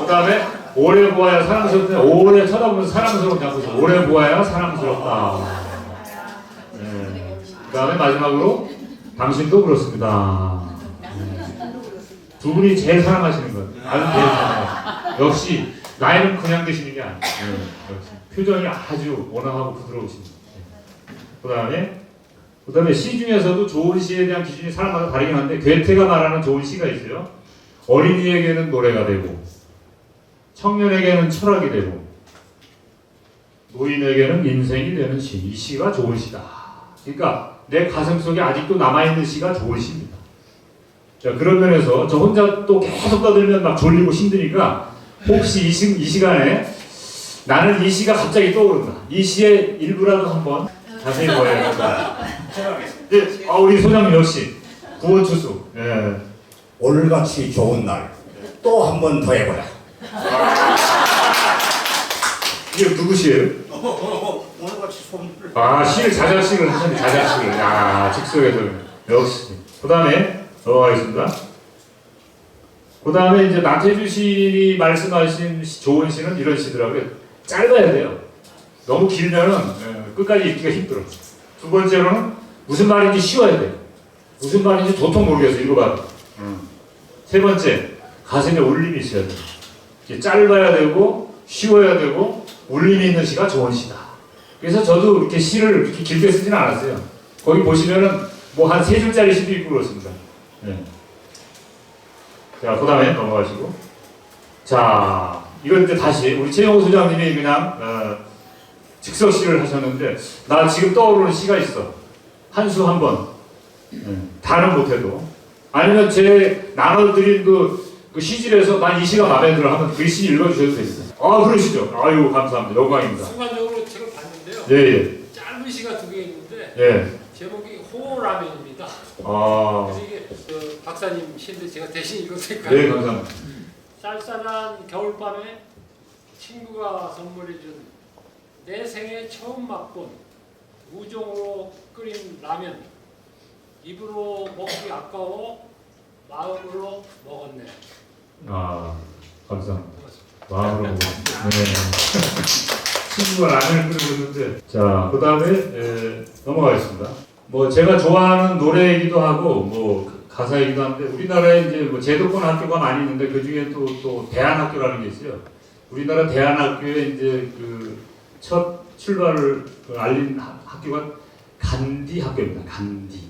S7: 그 다음에 오래 보아야 사랑스럽다. 오래 쳐다보면서 사랑스러운 장 보시죠. 오래 보아야 사랑스럽다. 그 다음에 마지막으로 당신도 그렇습니다. 두 분이 제일 사랑하시는 것. 나는 제일 사랑하시는 것. 역시 나이는 그냥 드시는 게 아니에요. 역시 표정이 아주 온화하고 부드러우십니다. 그 다음에 시 중에서도 좋은 시에 대한 기준이 사람마다 다르긴 한데 괴테가 말하는 좋은 시가 있어요. 어린이에게는 노래가 되고 청년에게는 철학이 되고 노인에게는 인생이 되는 시. 이 시가 좋은 시다. 그러니까 내 가슴 속에 아직도 남아있는 시가 좋은 시입니다. 자, 그런 면에서 저 혼자 또 계속 떠들면 막 졸리고 힘드니까 혹시 이 시간에 나는 이 시가 갑자기 떠오른다. 이 시의 일부라도 한번 자세히 보아야 한다. 우리 소장님 역시 구원투수.
S3: 오늘같이 좋은 날 또 한 번 더 해보자.
S7: 이게 누구시에요?
S1: 오늘같이 손을.
S7: 시를 자작식을 하셨네. 자작식을. 야, 즉석에서 역시. 그 다음에 넘어가겠습니다. 그 다음에 이제 나태주 시인이 말씀하신 좋은 시는 이런 시더라고요. 짧아야 돼요. 너무 길면은 끝까지 읽기가 힘들어. 두 번째로는 무슨 말인지 쉬워야 돼요. 무슨 말인지 도통 모르겠어. 읽어봐도. 세 번째, 가슴에 울림이 있어야 돼요. 짧아야 되고 쉬워야 되고 울림이 있는 시가 좋은 시다. 그래서 저도 이렇게 시를 이렇게 길게 쓰지는 않았어요. 거기 보시면은 뭐 한 3줄짜리 시도 있고 그렇습니다. 자, 그 다음에 넘어가시고. 자, 이건 이제 다시 우리 최영호 소장님이 그냥 즉석시를 하셨는데 나 지금 떠오르는 시가 있어. 한 수 한 번. 다는 못해도. 아니면 제 나눠드린 그 시집에서 난 이 시가 마음에 들어 하면 그 시 읽어주셔도 됩니다. 그러시죠. 아유, 감사합니다. 영광입니다.
S8: 순간적으로 책을 봤는데요.
S7: 예, 예.
S8: 짧은 시가 두 개 있는데
S7: 예.
S8: 제목이 호라면입니다.
S7: 아,
S8: 그래서 이게 그 박사님 시인데 제가 대신 읽어도 될까요?
S7: 네, 감사합니다.
S8: 쌀쌀한 겨울밤에 친구가 선물해준 내 생에 처음 맛본 우정으로 끓인 라면. 입으로 먹기 아까워 마음으로 먹었네.
S7: 아, 감사합니다. 마음으로. 네. 친구가 라면을 끓이고 있는데. 자, 그 다음에 넘어가겠습니다. 뭐 제가 좋아하는 노래이기도 하고 뭐 가사이기도 한데 우리나라에 이제 뭐 제도권 학교가 많이 있는데 그 중에 또 대안학교라는 게 있어요. 우리나라 대안학교에 이제 그 첫 출발을 알린 학교가 간디 학교입니다. 간디.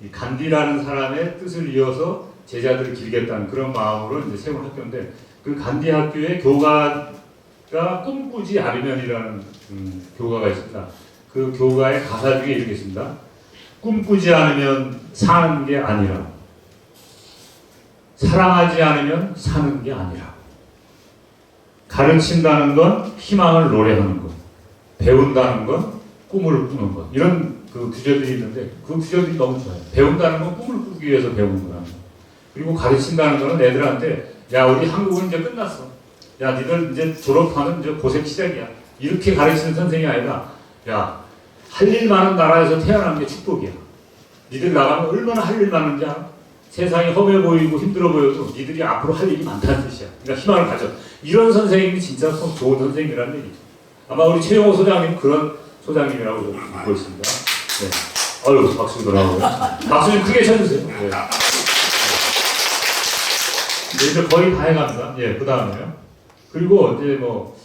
S7: 이 간디라는 사람의 뜻을 이어서 제자들을 기르겠다는 그런 마음으로 이제 세운 학교인데 그 간디 학교의 교가가 꿈꾸지 않으면이라는 교가가 있습니다. 그 교가의 가사 중에 이렇게 있습니다. 꿈꾸지 않으면 사는 게 아니라 사랑하지 않으면 사는 게 아니라 가르친다는 건 희망을 노래하는 것, 배운다는 건 꿈을 꾸는 것 이런 그 규제들이 있는데 그 규제들이 너무 좋아요. 배운다는 건 꿈을 꾸기 위해서 배우는 거라는 거. 그리고 가르친다는 거는 애들한테 야 우리 한국은 이제 끝났어. 야 니들 이제 졸업하면 이제 고생 시작이야. 이렇게 가르치는 선생이 아니라 야 할 일 많은 나라에서 태어난 게 축복이야. 니들 나가면 얼마나 할 일 많은지 알아? 세상이 험해 보이고 힘들어 보여도 니들이 앞으로 할 일이 많다는 뜻이야. 그러니까 희망을 가져. 이런 선생님이 진짜 좋은 선생님이라는 얘기죠. 아마 우리 최영호 소장님 그런 소장님이라고 듣고 있습니다. 네. 아유 박수 들어가고 박수 좀 크게 쳐주세요. 네. 네, 이제 거의 다 해갑니다. 예, 그 다음에요. 그리고 이제 뭐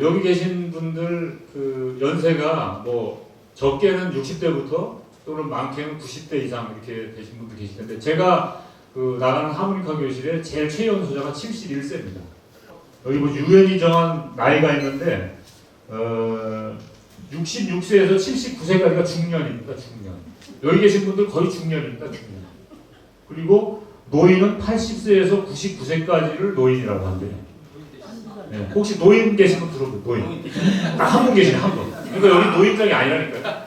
S7: 여기 계신 분들 그 연세가 뭐 적게는 60대부터 또는 많게는 90대 이상 이렇게 되신 분들 계실 텐데 제가 그 나가는 하모니카 교실에 제일 최연 소자가 71세입니다. 여기 뭐 유엔이 정한 나이가 있는데 66세에서 79세까지가 중년입니다. 중년. 여기 계신 분들 거의 중년입니다. 중년. 그리고 노인은 80세에서 99세까지를 노인이라고 한대요. 네, 혹시 노인 계신 분 들어보세요. 노인. 딱 한 분 계시네, 한 분. 그러니까 여기 노인정이 아니라니까요.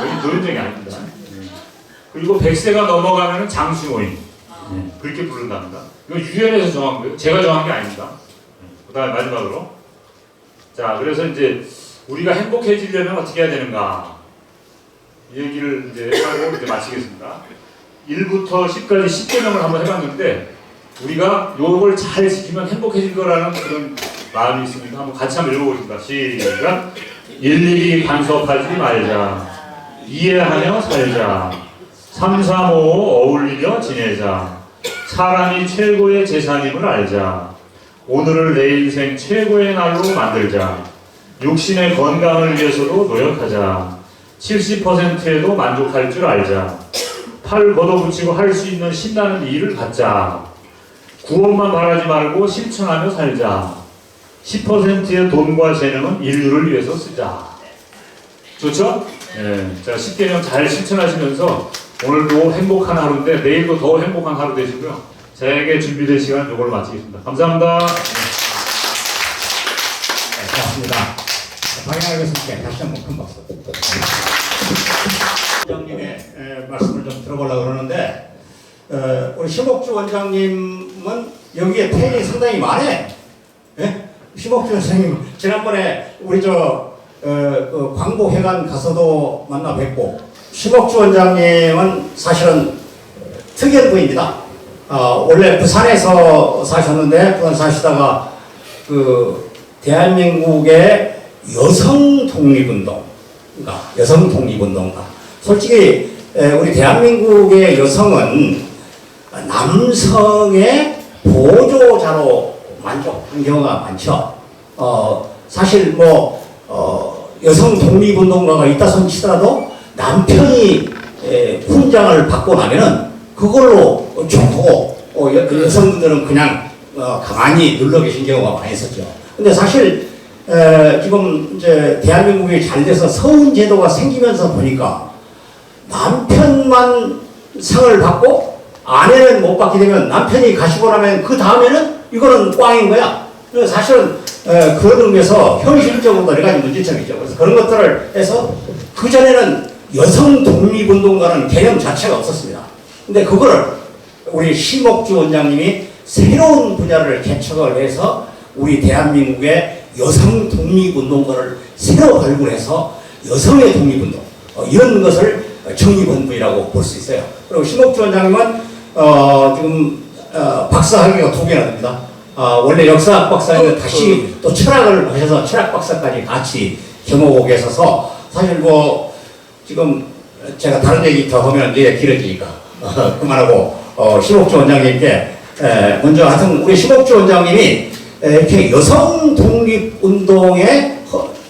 S7: 여기 노인정이 아닙니다. 네. 그리고 100세가 넘어가면 장수노인. 네, 그렇게 부른답니다. 이거 유엔에서 정한 거예요. 제가 정한 게 아닙니다. 그 다음에 마지막으로. 자, 그래서 이제 우리가 행복해지려면 어떻게 해야 되는가. 이 얘기를 이제 하고 이제 마치겠습니다. 1부터 10까지 10개명을 한번 해봤는데 우리가 요걸 잘 지키면 행복해질 거라는 그런 마음이 있습니다. 한번 같이 한번 읽어보겠습니다. 시작. 일일이 간섭하지 말자. 이해하며 살자. 3, 4, 5 어울리며 지내자. 사람이 최고의 재산임을 알자. 오늘을 내 인생 최고의 날로 만들자. 육신의 건강을 위해서도 노력하자. 70%에도 만족할 줄 알자. 팔 걷어붙이고 할 수 있는 신나는 일을 갖자. 구원만 바라지 말고 실천하며 살자. 10%의 돈과 재능은 인류를 위해서 쓰자. 좋죠? 네. 자, 10개명 잘 실천하시면서 오늘도 행복한 하루인데 내일도 더 행복한 하루 되시고요. 저에게 준비된 시간 이걸로 마치겠습니다. 감사합니다.
S3: 네, 고맙습니다. 박영하 교수님께 다시 한번 큰 박수. 원장님의 말씀을 좀 들어보려고 그러는데 우리 심옥주 원장님은 여기에 팬이 상당히 많아요. 예? 심옥주 원장님 지난번에 우리 그 광복회관 가서도 만나 뵙고 심옥주 원장님은 사실은 특이한 원래 부산에서 사셨는데 부산 사시다가 그 대한민국의 여성 독립운동가 솔직히 우리 대한민국의 여성은 남성의 보조자로 만족한 경우가 많죠. 사실 뭐 여성 독립운동가가 있다 손 치더라도 남편이 훈장을 받고 나면은 그걸로 좋고 여성분들은 그냥 가만히 눌러 계신 경우가 많이 있었죠. 근데 사실 지금 이제 대한민국이 잘 돼서 서훈 제도가 생기면서 보니까 남편만 상을 받고 아내는 못 받게 되면 남편이 가시고 나면 그 다음에는 이거는 꽝인 거야. 그래서 사실은 그런 의미에서 현실적으로 여러 가지 문제점이 있죠. 그래서 그런 것들을 해서 그전에는 여성 독립운동가는 개념 자체가 없었습니다. 근데 그거를 우리 심옥주 원장님이 새로운 분야를 개척을 해서 우리 대한민국의 여성 독립운동가를 새로 발굴해서 여성의 독립운동 이런 것을 정립본부이라고 볼 수 있어요. 그리고 심옥주 원장님은 지금 박사학위가 2개나 됩니다. 원래 역사학 박사인데 다시 또 철학을 하셔서 철학 박사까지 같이 겸하고 계셔서 사실 뭐 지금 제가 다른 얘기 더 하면 이제 길어지니까 그만하고 심옥주 원장님께 먼저 하여튼 우리 심옥주 원장님이 이렇게 여성 독립운동의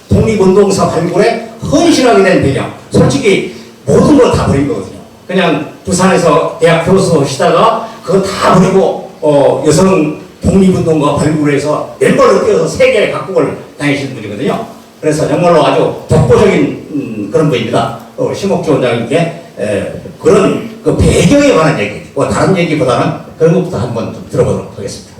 S3: 독립운동사 발굴에 헌신하게 된 배경 솔직히 모든 걸 다 버린 거거든요. 그냥 부산에서 대학 교수 하시다가 그거 다 버리고 여성 독립운동가 발굴해서 맨발로 뛰어서 세계의 각국을 다니시는 분이거든요. 그래서 정말로 아주 독보적인 그런 분입니다. 심옥주 원장님께 그런 그 배경에 관한 얘기, 뭐 다른 얘기보다는 그런 것부터 한번 좀 들어보도록 하겠습니다.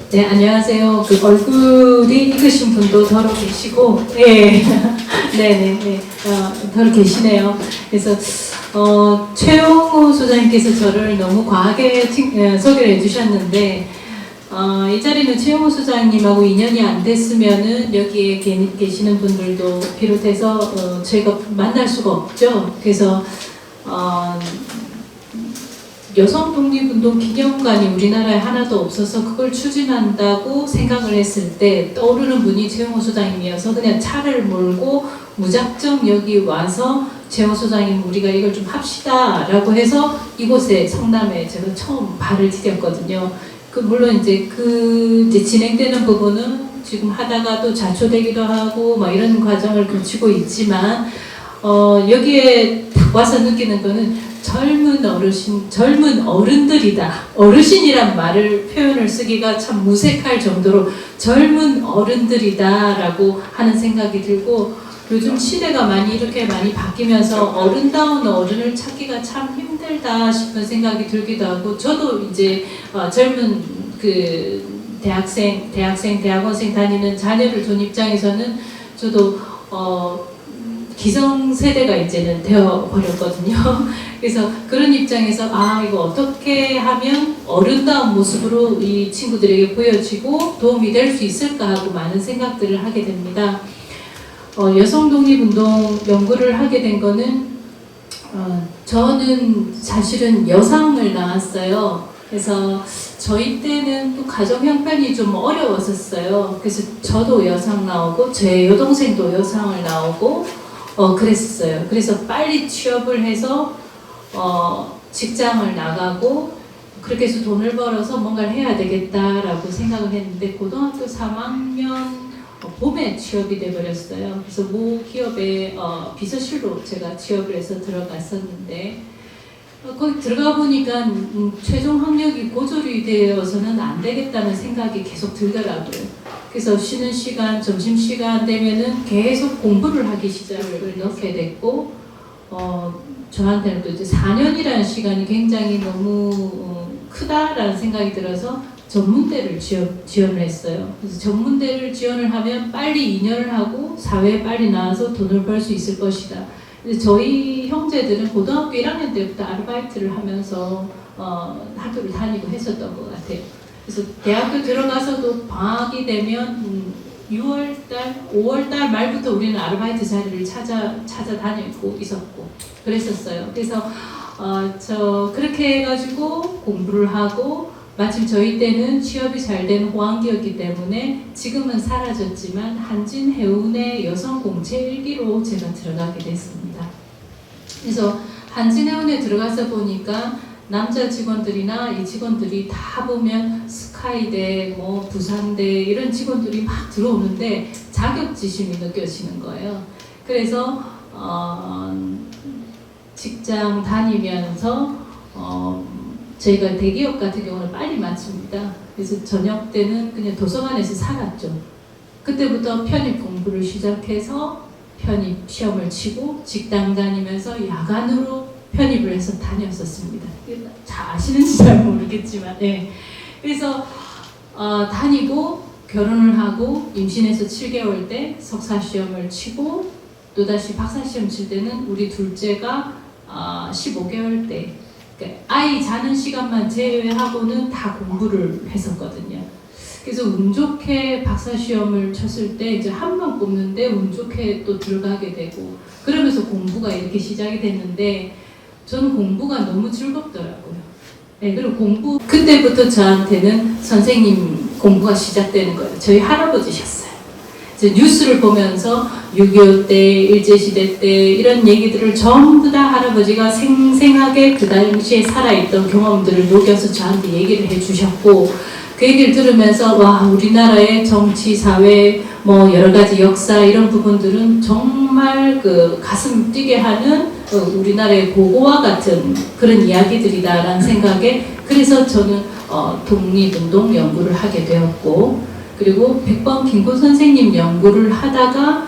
S9: 네, 안녕하세요. 그 얼굴이 익으신 분도 더러 계시고, 네, 네네네, 더러 계시네요. 그래서 최용호 소장님께서 저를 너무 과하게 소개를 해주셨는데, 이 자리는 최용호 소장님하고 인연이 안 됐으면은 여기에 계시는 분들도 비롯해서 저희가 만날 수가 없죠. 그래서 여성 독립운동 기념관이 우리나라에 하나도 없어서 그걸 추진한다고 생각을 했을 때 떠오르는 분이 최용호 소장님이어서 그냥 차를 몰고 무작정 여기 와서 최용호 소장님 우리가 이걸 좀 합시다 라고 해서 이곳에 성남에 제가 처음 발을 디뎠거든요. 물론 이제 이제 진행되는 부분은 지금 하다가도 자초되기도 하고 막 이런 과정을 거치고 있지만 여기에 딱 와서 느끼는 거는 젊은 어른들이다. 어르신이란 표현을 쓰기가 참 무색할 정도로 젊은 어른들이다라고 하는 생각이 들고 요즘 시대가 이렇게 많이 바뀌면서 어른다운 어른을 찾기가 참 힘들다 싶은 생각이 들기도 하고 저도 이제 젊은 대학원생 다니는 자녀를 둔 입장에서는 저도 기성세대가 이제는 되어버렸거든요. 그래서 그런 입장에서 이거 어떻게 하면 어른다운 모습으로 이 친구들에게 보여지고 도움이 될 수 있을까 하고 많은 생각들을 하게 됩니다. 여성 독립운동 연구를 하게 된 거는 저는 사실은 여상을 나왔어요. 그래서 저희 때는 또 가정 형편이 좀 어려웠었어요. 그래서 저도 여상 나오고 제 여동생도 여상을 나오고 그랬었어요. 그래서 빨리 취업을 해서 직장을 나가고 그렇게 해서 돈을 벌어서 뭔가를 해야 되겠다라고 생각을 했는데 고등학교 3학년 봄에 취업이 돼버렸어요. 그래서 모 기업에 비서실로 제가 취업을 해서 들어갔었는데 거기 들어가 보니까 최종 학력이 고졸이 되어서는 안 되겠다는 생각이 계속 들더라고요. 그래서 쉬는 시간, 점심시간 되면은 계속 공부를 하기 시작을 넣게 됐고 저한테는 또 이제 4년이라는 시간이 굉장히 너무 크다라는 생각이 들어서 전문대를 지원을 했어요. 그래서 전문대를 지원을 하면 빨리 2년을 하고 사회에 빨리 나와서 돈을 벌 수 있을 것이다. 저희 형제들은 고등학교 1학년 때부터 아르바이트를 하면서 학교를 다니고 했었던 것 같아요. 그래서 대학교 들어가서도 방학이 되면 6월달, 5월달 말부터 우리는 아르바이트 자리를 찾아다니고 있었고 그랬었어요. 그래서 그렇게 해가지고 공부를 하고 마침 저희 때는 취업이 잘 된 호황기였기 때문에 지금은 사라졌지만 한진해운의 여성공채 1기로 제가 들어가게 됐습니다. 그래서 한진해운에 들어가서 보니까 남자 직원들이나 이 직원들이 다 보면 스카이대, 부산대 이런 직원들이 막 들어오는데 자격지심이 느껴지는 거예요. 그래서 직장 다니면서 저희가 대기업 같은 경우는 빨리 마칩니다. 그래서 저녁 때는 그냥 도서관에서 살았죠. 그때부터 편입 공부를 시작해서 편입 시험을 치고 직장 다니면서 야간으로 편입을 해서 다녔었습니다. 잘 아시는지 잘 모르겠지만, 네. 그래서 다니고 결혼을 하고 임신해서 7개월 때 석사 시험을 치고 또다시 박사 시험 칠 때는 우리 둘째가 15개월 때, 그러니까 아이 자는 시간만 제외하고는 다 공부를 했었거든요. 그래서 운 좋게 박사 시험을 쳤을 때 이제 한 명 뽑는데 운 좋게 또 들어가게 되고 그러면서 공부가 이렇게 시작이 됐는데 저는 공부가 너무 즐겁더라고요. 네, 그리고 공부 그때부터 저한테는 선생님 공부가 시작되는 거예요. 저희 할아버지셨어요. 뉴스를 보면서 6.25 때, 일제시대 때 이런 얘기들을 전부 다 할아버지가 생생하게 그 당시에 살아있던 경험들을 녹여서 저한테 얘기를 해주셨고 그 얘기를 들으면서 와 우리나라의 정치, 사회, 뭐 여러 가지 역사 이런 부분들은 정말 그 가슴 뛰게 하는 우리나라의 고고와 같은 그런 이야기들이다라는 생각에 그래서 저는 독립운동 연구를 하게 되었고 그리고 백범 김구 선생님 연구를 하다가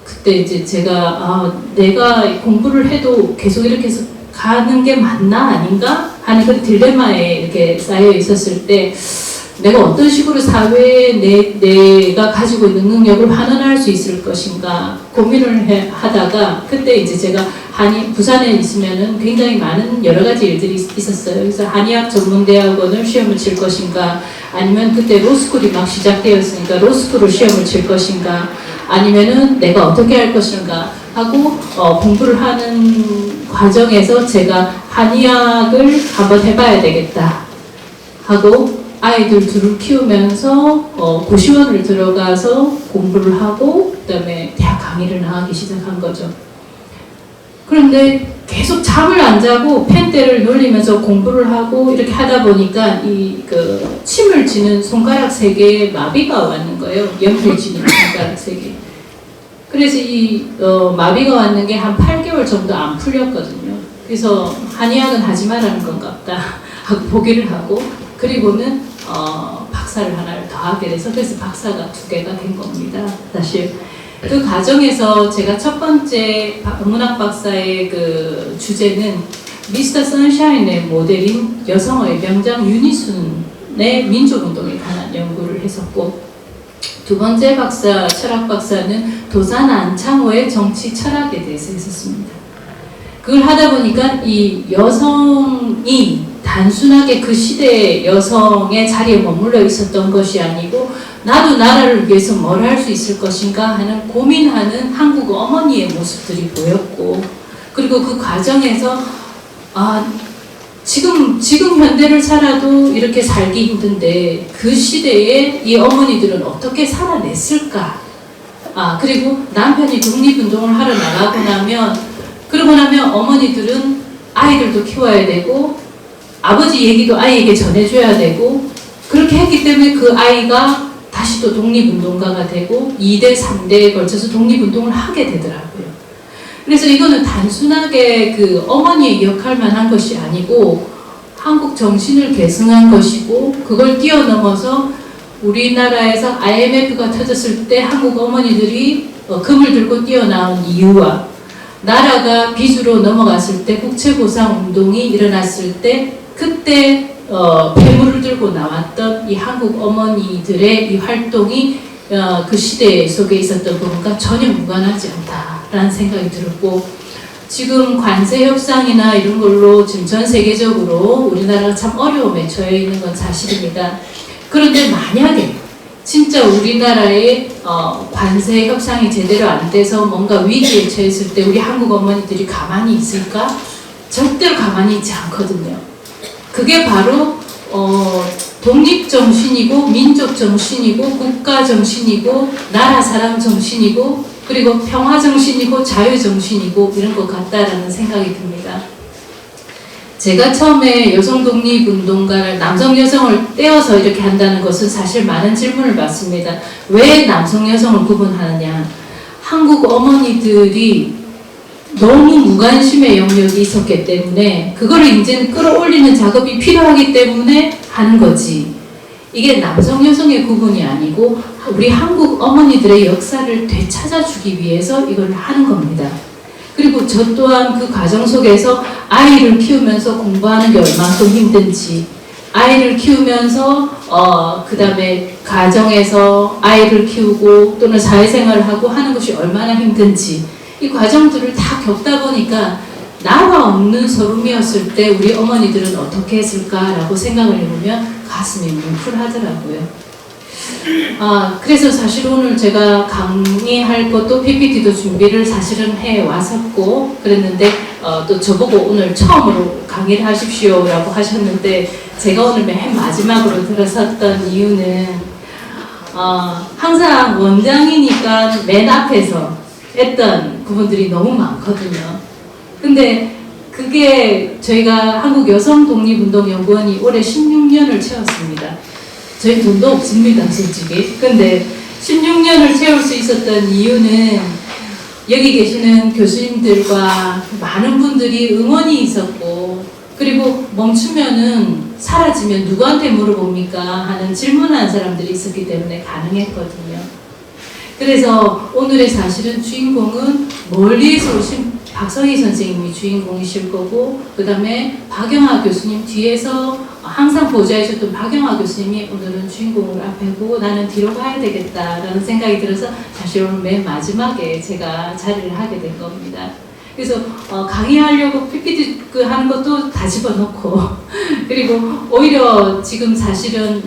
S9: 그때 이제 제가 내가 공부를 해도 계속 이렇게 해서 가는 게 맞나 아닌가 하는 그 딜레마에 이렇게 쌓여 있었을 때 내가 어떤 식으로 사회에 내가 가지고 있는 능력을 환원할 수 있을 것인가 고민을 하다가 그때 이제 제가 부산에 있으면은 굉장히 많은 여러 가지 일들이 있었어요. 그래서 한의학 전문대학원을 시험을 칠 것인가 아니면 그때 로스쿨이 막 시작되었으니까 로스쿨을 시험을 칠 것인가 아니면은 내가 어떻게 할 것인가 하고 공부를 하는 과정에서 제가 한의학을 한번 해봐야 되겠다 하고 아이들 둘을 키우면서 고시원을 들어가서 공부를 하고 그다음에 대학 강의를 나가기 시작한 거죠. 그런데 계속 잠을 안 자고 펜대를 놀리면서 공부를 하고 이렇게 하다 보니까 그 침을 쥐는 손가락 3개에 마비가 왔는 거예요. 연필 쥐는 손가락 3개. 그래서 마비가 왔는 게 한 8개월 정도 안 풀렸거든요. 그래서 한의학은 하지 말라는 건가 보다 하고 포기를 하고 그리고는 박사를 하나를 더 하게 돼서 그래서 박사가 2개가 된 겁니다. 사실 그 과정에서 제가 첫 번째 문학 박사의 그 주제는 미스터 선샤인의 모델인 여성의 명장 윤희순의 민족운동에 관한 연구를 했었고 두 번째 박사, 철학 박사는 도산 안창호의 정치 철학에 대해서 했었습니다. 그걸 하다 보니까 이 여성이 단순하게 그 시대의 여성의 자리에 머물러 있었던 것이 아니고 나도 나라를 위해서 뭘 할 수 있을 것인가 하는 고민하는 한국 어머니의 모습들이 보였고 그리고 그 과정에서 지금 현대를 살아도 이렇게 살기 힘든데 그 시대에 이 어머니들은 어떻게 살아냈을까 그리고 남편이 독립운동을 하러 나가고 나면 어머니들은 아이들도 키워야 되고 아버지 얘기도 아이에게 전해줘야 되고 그렇게 했기 때문에 그 아이가 다시 또 독립운동가가 되고 2대, 3대에 걸쳐서 독립운동을 하게 되더라고요. 그래서 이거는 단순하게 그 어머니의 역할만 한 것이 아니고 한국 정신을 계승한 것이고 그걸 뛰어넘어서 우리나라에서 IMF가 터졌을 때 한국 어머니들이 금을 들고 뛰어나온 이유와 나라가 빚으로 넘어갔을 때 국채보상 운동이 일어났을 때 그때 폐물을 들고 나왔던 이 한국 어머니들의 이 활동이 그 시대 속에 있었던 부분과 전혀 무관하지 않다라는 생각이 들었고 지금 관세 협상이나 이런 걸로 지금 전 세계적으로 우리나라가 참 어려움에 처해 있는 건 사실입니다. 그런데 만약에 진짜 우리나라의 관세 협상이 제대로 안 돼서 뭔가 위기에 처했을 때 우리 한국 어머니들이 가만히 있을까? 절대로 가만히 있지 않거든요. 그게 바로 독립정신이고 민족정신이고 국가정신이고 나라사랑 정신이고 그리고 평화정신이고 자유정신이고 이런 것 같다라는 생각이 듭니다. 제가 처음에 여성독립운동가를 남성 여성을 떼어서 이렇게 한다는 것은 사실 많은 질문을 받습니다. 왜 남성 여성을 구분하느냐. 한국 어머니들이 너무 무관심의 영역이 있었기 때문에 그거를 이제는 끌어올리는 작업이 필요하기 때문에 하는 거지. 이게 남성 여성의 구분이 아니고 우리 한국 어머니들의 역사를 되찾아주기 위해서 이걸 하는 겁니다. 그리고 저 또한 그 과정 속에서 아이를 키우면서 공부하는 게 얼마큼 힘든지, 아이를 키우면서 그 다음에 가정에서 아이를 키우고 또는 사회생활을 하고 하는 것이 얼마나 힘든지, 이 과정들을 다 겪다 보니까 나와 없는 서름이었을 때 우리 어머니들은 어떻게 했을까라고 생각을 해보면 가슴이 뭉클하더라고요. 그래서 사실 오늘 제가 강의할 것도 PPT도 준비를 사실은 해 왔었고 그랬는데 또 저보고 오늘 처음으로 강의를 하십시오라고 하셨는데 제가 오늘 맨 마지막으로 들어섰던 이유는 항상 원장이니까 맨 앞에서 했던 부분들이 너무 많거든요. 근데 그게 저희가 한국여성독립운동연구원이 올해 16년을 채웠습니다. 저희 돈도 없습니다, 솔직히. 근데 16년을 채울 수 있었던 이유는 여기 계시는 교수님들과 많은 분들이 응원이 있었고, 그리고 멈추면은 사라지면 누구한테 물어봅니까? 하는 질문하는 사람들이 있었기 때문에 가능했거든요. 그래서 오늘의 사실은 주인공은 멀리에서 오신 박성희 선생님이 주인공이실 거고, 그 다음에 박영하 교수님 뒤에서 항상 보좌해주셨던 박영하 교수님이 오늘은 주인공을 앞에 보고 나는 뒤로 가야 되겠다라는 생각이 들어서 사실 오늘 맨 마지막에 제가 자리를 하게 된 겁니다. 그래서 강의하려고 PPT 하는 것도 다 집어넣고 그리고 오히려 지금 사실은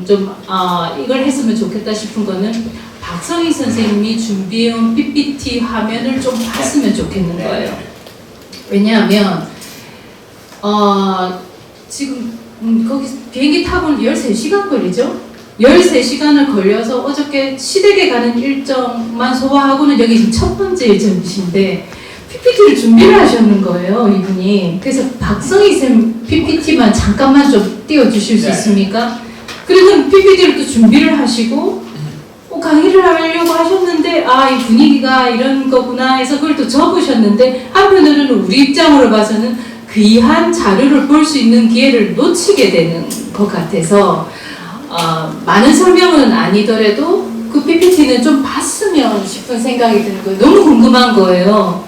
S9: 이걸 했으면 좋겠다 싶은 거는 박성희 선생님이 준비해온 PPT 화면을 좀 봤으면 좋겠는 거예요. 왜냐하면 지금 거기 비행기 타고는 13시간 걸리죠? 13시간을 걸려서 어저께 시댁에 가는 일정만 소화하고는 여기 지금 첫 번째 일정이신데 PPT를 준비를 하셨는 거예요, 이분이. 그래서 박성희 쌤 PPT만 잠깐만 좀 띄워주실 수 있습니까? 그리고 PPT를 또 준비를 하시고 강의를 하려고 하셨는데 이 분위기가 이런 거구나 해서 그걸 또 적으셨는데 한편으로는 우리 입장으로 봐서는 귀한 자료를 볼 수 있는 기회를 놓치게 되는 것 같아서 많은 설명은 아니더라도 그 PPT는 좀 봤으면 싶은 생각이 드는 거예요. 너무 궁금한 거예요.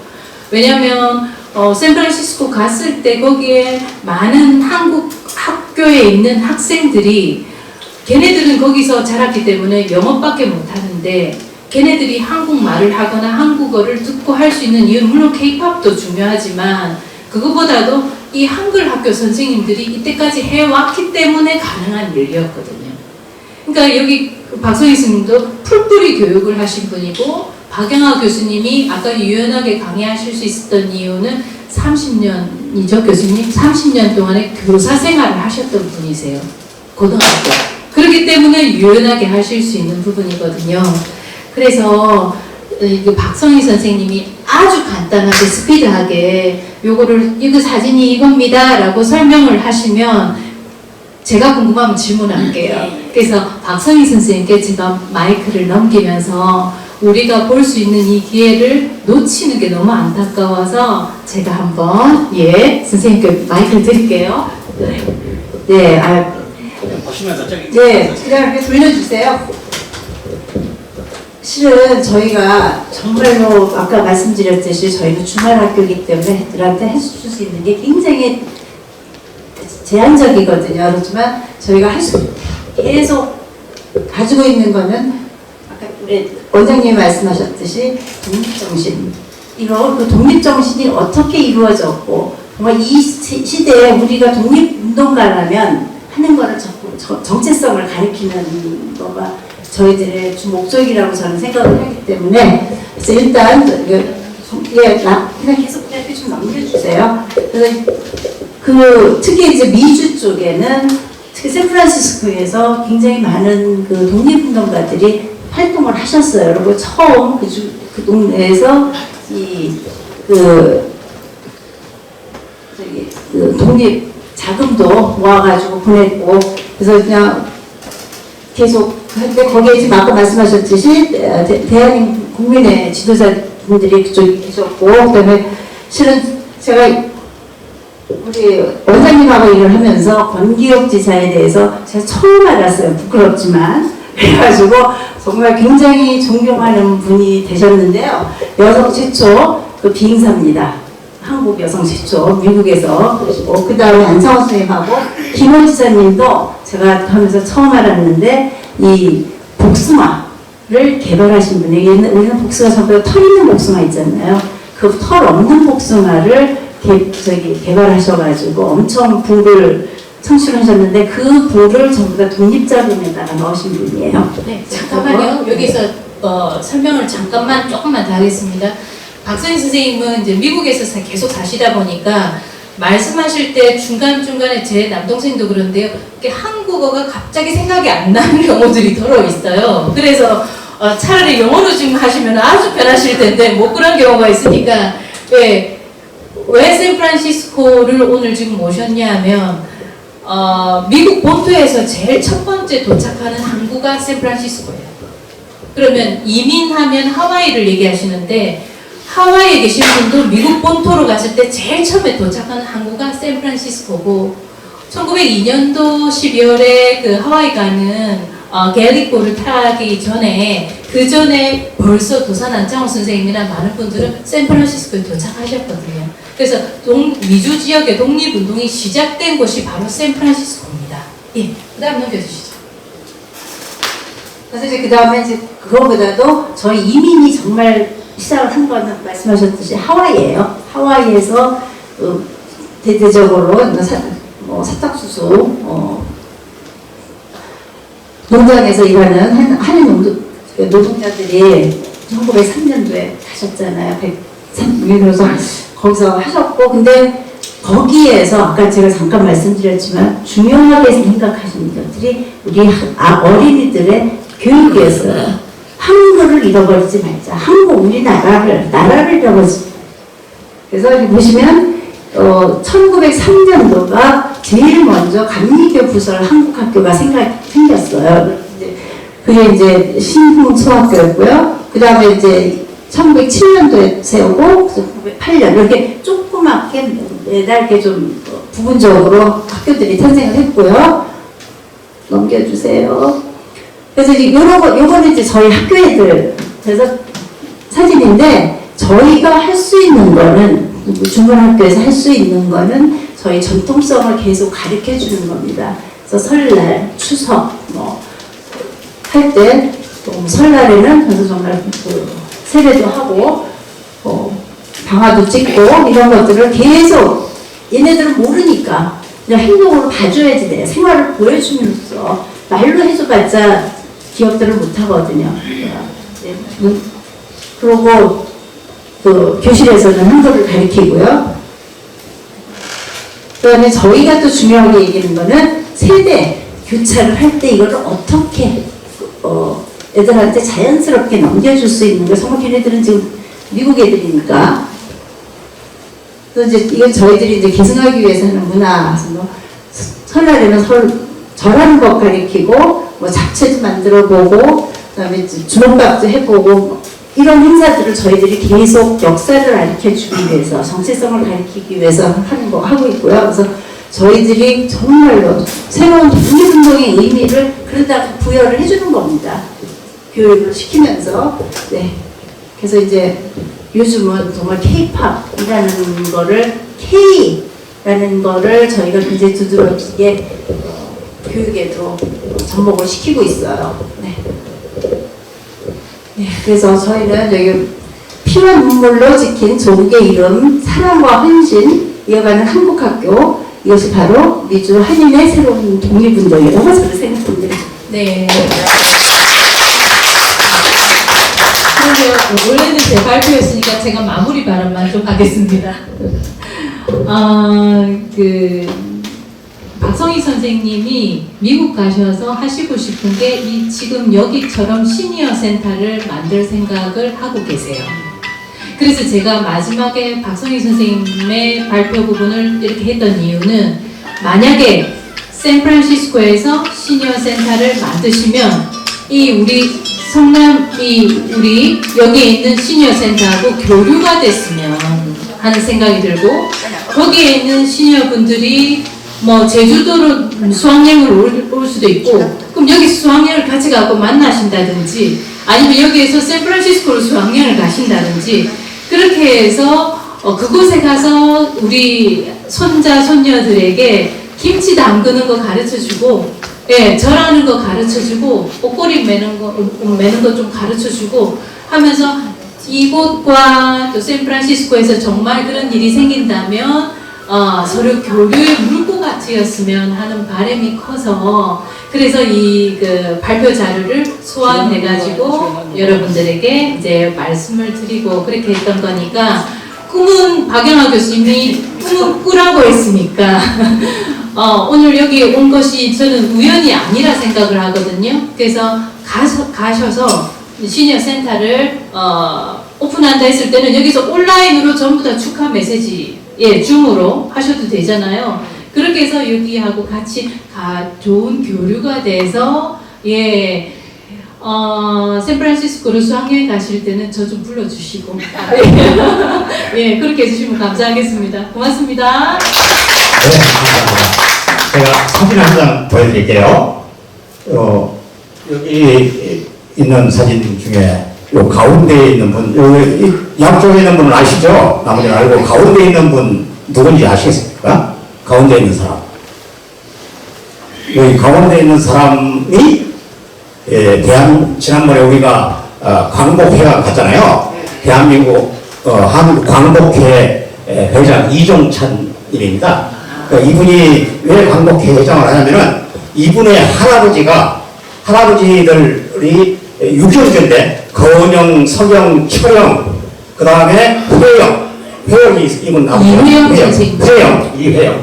S9: 왜냐하면 샌프란시스코 갔을 때 거기에 많은 한국 학교에 있는 학생들이 걔네들은 거기서 자랐기 때문에 영어밖에 못하는데 걔네들이 한국말을 하거나 한국어를 듣고 할 수 있는 이유는 물론 K-POP도 중요하지만 그거보다도 이 한글 학교 선생님들이 이때까지 해왔기 때문에 가능한 일이었거든요. 그러니까 여기 박성희 스님도 풀뿌리 교육을 하신 분이고 박영하 교수님이 아까 유연하게 강의하실 수 있었던 이유는 30년이죠, 교수님? 30년 동안에 교사 생활을 하셨던 분이세요. 고등학교. 그렇기 때문에 유연하게 하실 수 있는 부분이거든요. 그래서 박성희 선생님이 아주 간단하게 스피드하게 요거를 이거 사진이 이겁니다 라고 설명을 하시면 제가 궁금하면 질문할게요. 그래서 박성희 선생님께 제가 마이크를 넘기면서 우리가 볼 수 있는 이 기회를 놓치는 게 너무 안타까워서 제가 한번 선생님께 마이크를 드릴게요.
S1: 보시면서 저기
S5: 그냥 이렇게 돌려주세요. 실은 저희가 정말로 아까 말씀드렸듯이 저희는 주말학교이기 때문에 애들한테 해줄 수 있는 게 굉장히 제한적이거든요. 그렇지만 저희가 계속 가지고 있는 거는 아까 우리 원장님이 말씀하셨듯이 독립정신. 그 독립정신이 어떻게 이루어졌고 정말 이 시대에 우리가 독립운동가라면 하는 거를 정체성을 가리키는 거가 저희들의 주 목적이라고 저는 생각을 하기 때문에 그래서 일단 그냥 계속 이렇게 좀 넘겨주세요. 그래서 특히 이제 미주 쪽에는 특히 샌프란시스코에서 굉장히 많은 그 독립운동가들이 활동을 하셨어요. 그리고 처음 그 동네에서 그 독립 자금도 모아가지고 보냈고 그래서 그냥 계속 근데 거기에 지금 아까 말씀하셨듯이 대한민국 국민의 지도자분들이 그쪽에 계셨고 그다음에 실은 제가 우리 원장님하고 일을 하면서 권기혁 지사에 대해서 제가 처음 알았어요. 부끄럽지만 그래가지고 정말 굉장히 존경하는 분이 되셨는데요. 여성 최초 그 비행사입니다. 한국 여성 최초, 미국에서. 그 다음에 안상호 선생님하고 김원 지사님도 제가 하면서 처음 알았는데 이 복숭아를 개발하신 분이, 우리는 복숭아 전부 털 있는 복숭아 있잖아요. 그 털 없는 복숭아를 개발하셔가지고 엄청 부를 창출하셨는데 그 부를 전부 다 독립자금에다가 넣으신 분이에요.
S9: 네, 잠깐만요. 여기서 설명을 조금만 더 하겠습니다. 박선희 선생님은 이제 미국에서 계속 사시다 보니까 말씀하실 때 중간중간에 제 남동생도 그런데요. 한국어가 갑자기 생각이 안 나는 경우들이 더러 있어요. 그래서 차라리 영어로 지금 하시면 아주 편하실 텐데 못 그런 경우가 있으니까 왜 샌프란시스코를 오늘 지금 모셨냐면 미국 본토에서 제일 첫 번째 도착하는 항구가 샌프란시스코예요. 그러면 이민하면 하와이를 얘기하시는데 하와이에 계신 분도 미국 본토로 갔을 때 제일 처음에 도착하는 항구가 샌프란시스코고 1902년도 12월에 그 하와이 가는 갤리코를 타기 전에 그 전에 벌써 도산 안창호 선생님이나 많은 분들은 샌프란시스코에 도착하셨거든요. 그래서 미주 지역의 독립운동이 시작된 곳이 바로 샌프란시스코입니다. 예, 그 다음 넘겨주시죠.
S5: 그래서 이제 그 다음에 이제 그거보다도 저희 이민이 정말 시작을 한 거는 말씀하셨듯이 하와이예요. 하와이에서 대대적으로 사탕수수 농장에서 일하는 한인 노동자들이 1903년도에 가셨잖아요. 그래서 거기서 하셨고, 근데 거기에서 아까 제가 잠깐 말씀드렸지만 중요하게 생각하시는 것들이 우리 어린이들의 교육이었어요. 한국을 잃어버리지 말자. 나라를 잃어버리지. 그래서 여기 보시면 1903년도가 제일 먼저 감리교 부설 한국학교가 생겼어요. 그게 이제 신흥초학교였고요. 그 다음에 이제 1907년도에 세우고 1908년 이렇게 조그맣게 매달게 좀 부분적으로 학교들이 탄생을 했고요. 넘겨주세요. 그래서 이제 요거는 이제 저희 학교 애들 그래서 사진인데 저희가 할 수 있는 거는 중간학교에서 할 수 있는 거는 저희 전통성을 계속 가르쳐 주는 겁니다. 그래서 설날, 추석 할 때 설날에는 그래서 정말 세례도 하고 방화도 찍고 이런 것들을 계속 얘네들은 모르니까 그냥 행동으로 봐줘야지 돼. 생활을 보여주면서 말로 해줘봤자 기억들을 못하거든요. 그리고 그 교실에서는 한글을 가르치고요. 그 다음에 저희가 또 중요하게 얘기하는 거는 세대 교차를 할 때 이걸 어떻게 애들한테 자연스럽게 넘겨줄 수 있는 거. 정말 걔네들은 지금 미국 애들이니까. 또 이제 이건 저희들이 이제 계승하기 위해서 하는 문화. 설날에는 절하는 법 가르치고, 잡채도 만들어보고, 그 다음에 주먹밥도 해보고, 이런 행사들을 저희들이 계속 역사를 가르쳐주기 위해서, 정체성을 가르치기 위해서 하고 있고요. 그래서 저희들이 정말로 새로운 독립운동의 의미를 그러다 부여를 해주는 겁니다. 교육을 시키면서. 네. 그래서 이제 요즘은 정말 K-팝이라는 거를 K라는 거를 저희가 굉장히 두드러지게 교육에도 접목을 시키고 있어요. 네. 네. 그래서 저희는 여기 피와 눈물로 지킨 조국의 이름, 사랑과 헌신 이어가는 한국학교, 이것이 바로 미주 한인의 새로운 독립운동이라고 저는 생각합니다.
S9: 네. 그러면 원래는 제 발표였으니까 제가 마무리 발언만 좀 하겠습니다. 박성희 선생님이 미국 가셔서 하시고 싶은 게 지금 여기처럼 시니어 센터를 만들 생각을 하고 계세요. 그래서 제가 마지막에 박성희 선생님의 발표 부분을 이렇게 했던 이유는 만약에 샌프란시스코에서 시니어 센터를 만드시면 우리 성남이 우리 여기에 있는 시니어 센터하고 교류가 됐으면 하는 생각이 들고 거기에 있는 시니어 분들이 제주도로 수학여행을 올 수도 있고 그럼 여기 수학여행을 같이 가고 만나신다든지 아니면 여기에서 샌프란시스코로 수학여행을 가신다든지 그렇게 해서 그곳에 가서 우리 손자 손녀들에게 김치 담그는 거 가르쳐주고, 예, 절하는 거 가르쳐주고, 옷걸이 매는 거 좀 가르쳐주고 하면서 이곳과 또 샌프란시스코에서 정말 그런 일이 생긴다면 서로 교류의 물고같이였으면 하는 바람이 커서, 그래서 이 그 발표 자료를 소환해가지고 여러분들에게 이제 말씀을 드리고 그렇게 했던 거니까, 꿈은 박영하 교수님이 꿈은 꾸라고 했으니까 오늘 여기 온 것이 저는 우연이 아니라 생각을 하거든요. 그래서 가셔서 시니어 센터를 오픈한다 했을 때는 여기서 온라인으로 전부 다 축하 메시지, 예, 줌으로 하셔도 되잖아요. 그렇게 해서 여기하고 같이 좋은 교류가 돼서, 예, 샌프란시스코로 수학여행 가실 때는 저 좀 불러주시고, 예, 그렇게 해주시면 감사하겠습니다. 고맙습니다.
S3: 네, 감사합니다. 제가 사진 한 장 보여드릴게요. 여기 있는 사진 중에 요 가운데에 있는 분, 요 양쪽에 있는 분은 아시죠? 나머지는 알고, 가운데 있는 분 누군지 아시겠습니까? 가운데 있는 사람. 여기 가운데 있는 사람이 지난번에 우리가 광복회가 갔잖아요. 대한민국 한국 광복회 회장 이종찬님입니다. 이분이 왜 광복회 회장을 하냐면은 이분의 할아버지들이 6형제인데 거영, 서영, 철영, 그 다음에 회영이 이분 아버지예요.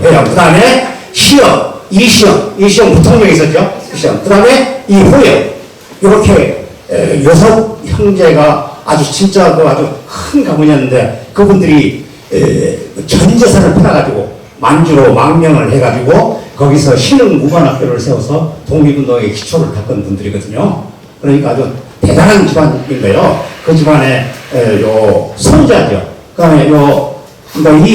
S3: 회영, 그 다음에 시영, 이시영 부통령이 있었죠. 시영, 그 다음에 이호영. 이렇게 6 형제가 아주 진짜 아주 큰 가문이었는데, 그분들이 전 재산을 팔아가지고 만주로 망명을 해가지고 거기서 신흥무관학교를 세워서 독립운동의 기초를 닦은 분들이거든요. 그러니까 아주 대단한 집안인 거예요. 그 집안의 요 손자죠. 그 다음에 이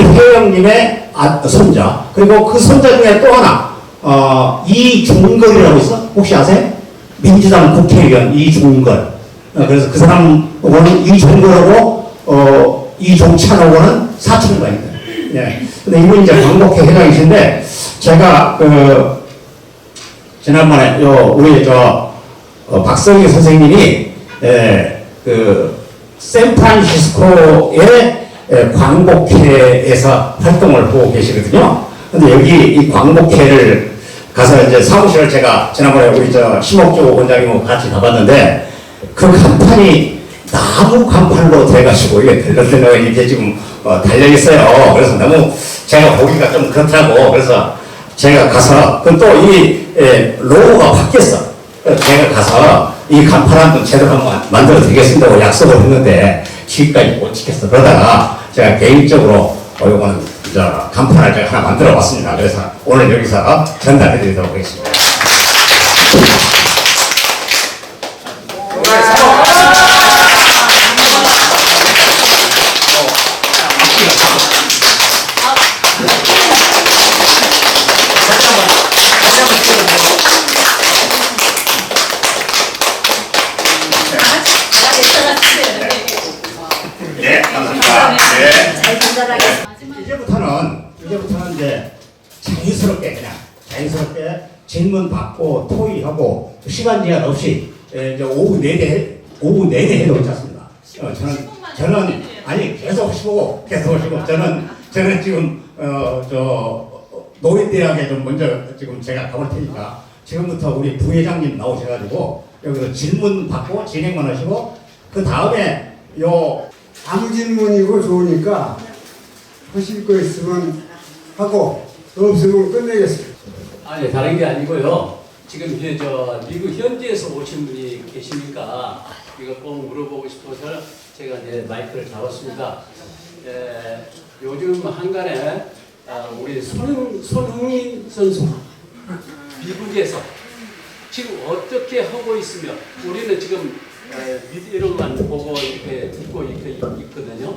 S3: 회영님의 손자, 그리고 그 손자 중에 또 하나 이중걸이라고 있어? 혹시 아세요? 민주당 국회의원 이중걸. 그래서 그 사람하고는 이중걸하고 이종찬하고는 사촌과입니다. 예. 근데 이분이 이제 광복회 회장이신데, 제가 지난번에 우리 박성희 선생님이 샌프란시스코의 광복회에서 활동을 하고 계시거든요. 근데 여기 이 광복회를 가서 이제 사무실을 제가 지난번에 우리 심옥조 원장님하고 같이 가봤는데, 그 간판이 나무 간판으로 돼가지고 이게 덜덜덜 이렇게 지금 달려있어요. 그래서 너무 제가 보기가 좀 그렇더라고. 그래서 제가 가서, 또 이 로고가 바뀌었어. 제가 가서 이 간판 한번 제대로 한번 만들어 드리겠습니다고 약속을 했는데 지금까지 못 지켰어. 그러다가 제가 개인적으로 이거는 간판을 제가 하나 만들어 봤습니다. 그래서 오늘 여기서 전달해 드리도록 하겠습니다. 네, 감사합니다. 네.
S5: 잘 전달하겠습니다.
S3: 이제부터는 이제 자연스럽게 질문 받고 토의하고 시간 제한 없이 이제 오후 내내 해도 괜찮습니다. 저는 아니 계속 하시고 저는 지금 노인대학에 좀 먼저 지금 제가 가볼 테니까 지금부터 우리 부회장님 나오셔가지고 여기서 질문 받고 진행만 하시고, 그 다음에
S10: 아무 질문이고 좋으니까 하실 거 있으면 하고 없으면 끝내겠습니다.
S2: 아니, 다른 게 아니고요. 지금 이제 미국 현지에서 오신 분이 계시니까 이거 꼭 물어보고 싶어서 제가 이제 마이크를 잡았습니다. 요즘 한간에 우리 손흥민 선수 미국에서 지금 어떻게 하고 있으며, 우리는 지금 미디어로만 보고 이렇게 듣고 있거든요.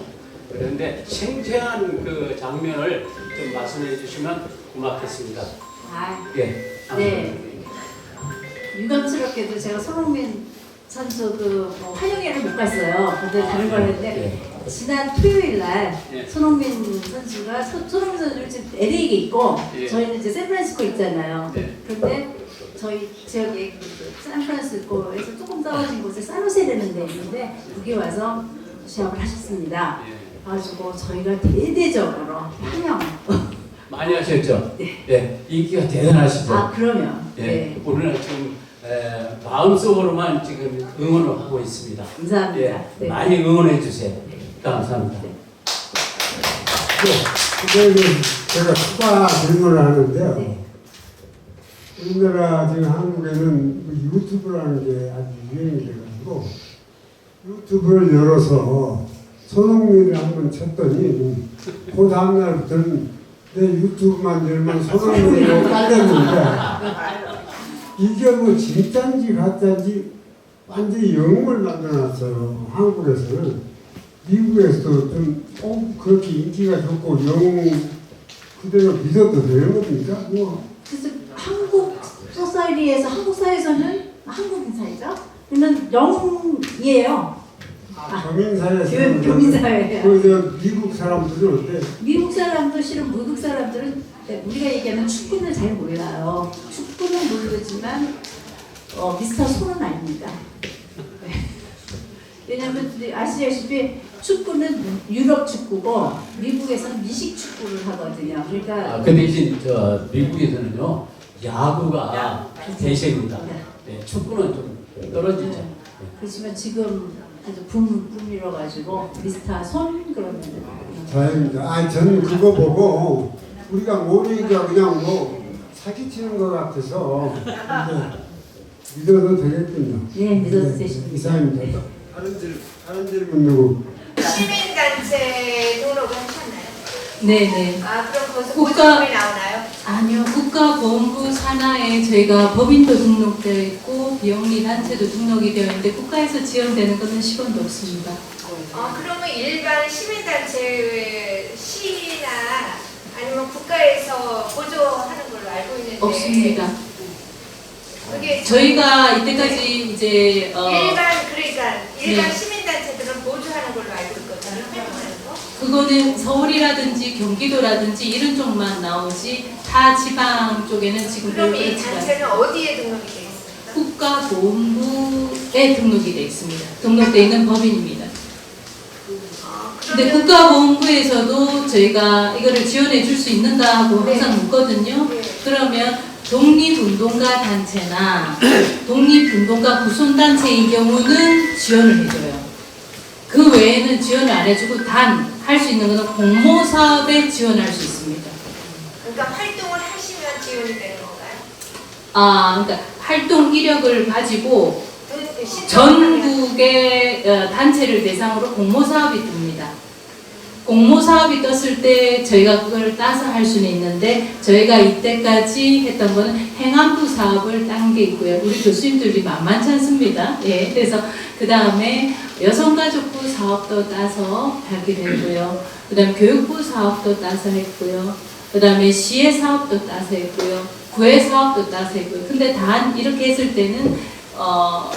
S2: 그런데 생생한 그 장면을 좀 말씀해 주시면 고맙겠습니다.
S5: 아,
S2: 예.
S5: 네. 유감스럽게도 제가 손흥민 선수 뭐 활용회를 못 갔어요. 근데 다른 걸 했는데 지난 토요일 날
S2: 예.
S5: 손흥민 선수가 손흥민 선수 지금 LA에 있고
S2: 예.
S5: 저희는 이제 샌프란시스코 있잖아요.
S2: 네.
S5: 그런데 저희 지역에 샌프란시스코에서 조금 떨어진 곳에 산호세라는 데 있는데 거기 와서 시합을 하셨습니다. 그래가지고 저희가 대대적으로 환영.
S2: 많이 하셨죠?
S5: 네.
S2: 예, 인기가 대단하시죠?
S5: 아 그러면
S2: 예,
S5: 네.
S2: 오늘 지금 마음속으로만 지금 응원을 하고 있습니다.
S5: 감사합니다.
S2: 예,
S5: 네.
S2: 많이 응원해 주세요. 감사합니다.
S5: 네.
S10: 근데 제가 추가 질문을 하는데요.
S5: 네.
S10: 우리나라 지금 한국에는 유튜브라는 게 아주 유행이 돼가지고 유튜브를 열어서 손흥민을 한번 쳤더니 그 다음날부터는 내 유튜브만 열면 손흥민이라고 깔렸는데 이게 뭐 진짜인지 가짜인지 완전히 영웅을 만들어놨어요. 한국에서는. 미국에서도 좀 그렇게 인기가 좋고 영웅 그대로 믿어도 되는 겁니까? 뭐.
S5: 그래서 한국 소사이티에서 한국 사회에서는 한국인 사회죠. 그러면 영웅이에요.
S10: 교민사회에서
S5: 교민사회예요.
S10: 그 미국 사람들은 어때?
S5: 미국 사람도 실은 미국 사람들은 우리가 얘기하는 축구는 잘 몰라요. 축구는 모르지만 미스터 손은 압니다. 네. 왜냐하면 아시다시피 축구는 유럽 축구고 미국에서는 미식 축구를 하거든요. 그러니까
S2: 그 대신 미국에서는요 야구가 대세입니다. 네, 축구는 좀 떨어지죠. 네.
S5: 그렇지만 지금 아주 붐이라 가지고 미스터 손 그러면
S10: 다행입니다. 저는 그거 보고 우리가 모르니까 그냥 뭐 사기치는 것 같아서 믿어도 되겠군요.
S5: 네, 믿어도 되십니다.
S10: 이상입니다. 다른 질문 누구?
S4: 시민단체 등록을 하셨나요?
S9: 네네.
S4: 아 그럼 거기서
S9: 국가-
S4: 보조금이 나오나요?
S9: 아니요. 국가보험부 산하에 저희가 법인도 등록되어 있고 비영리 단체도 등록이 되어 있는데 국가에서 지원되는 것은 10원도 없습니다.
S4: 그러면 일반 시민단체 시나 아니면 국가에서 보조하는 걸로 알고 있는데
S9: 없습니다.
S4: 그게
S9: 저희가 이때까지 이제
S4: 일반
S9: 네.
S4: 시민단체들은 보조하는 걸로 알고 있거든요. 활동하는 거.
S9: 그거는 서울이라든지 경기도라든지 이런 쪽만 나오지 다 지방 쪽에는 지금
S4: 그럼 이
S9: 그렇지 않습니다.
S4: 단체는 어디에 등록이 되어 있습니까?
S9: 국가보험부에 등록이 되어 있습니다. 등록되어 있는 법인입니다. 근데
S4: 그러면
S9: 국가보험부에서도 저희가 이거를 지원해 줄 수 있는가 하고 항상 묻거든요.
S4: 네.
S9: 그러면 독립운동가 단체나 독립운동가 구손단체인 경우는 지원을 해줘요. 그 외에는 지원을 안 해주고 단 할 수 있는 것은 공모사업에 지원할 수 있습니다.
S4: 그러니까 활동을 하시면 지원이 되는 건가요?
S9: 그러니까 활동 이력을 가지고
S4: 그 신청을
S9: 전국의 단체를 대상으로 공모사업이 뜹니다. 공모사업이 떴을 때 저희가 그걸 따서 할 수는 있는데 저희가 이때까지 했던 거는 행안부 사업을 딴 게 있고요. 우리 교수님들이 만만치 않습니다. 예, 그래서 그 다음에 여성가족부 사업도 따서 하게 되고요. 그 다음에 교육부 사업도 따서 했고요. 그 다음에 시의 사업도 따서 했고요. 구의 사업도 따서 했고요. 근데 단 이렇게 했을 때는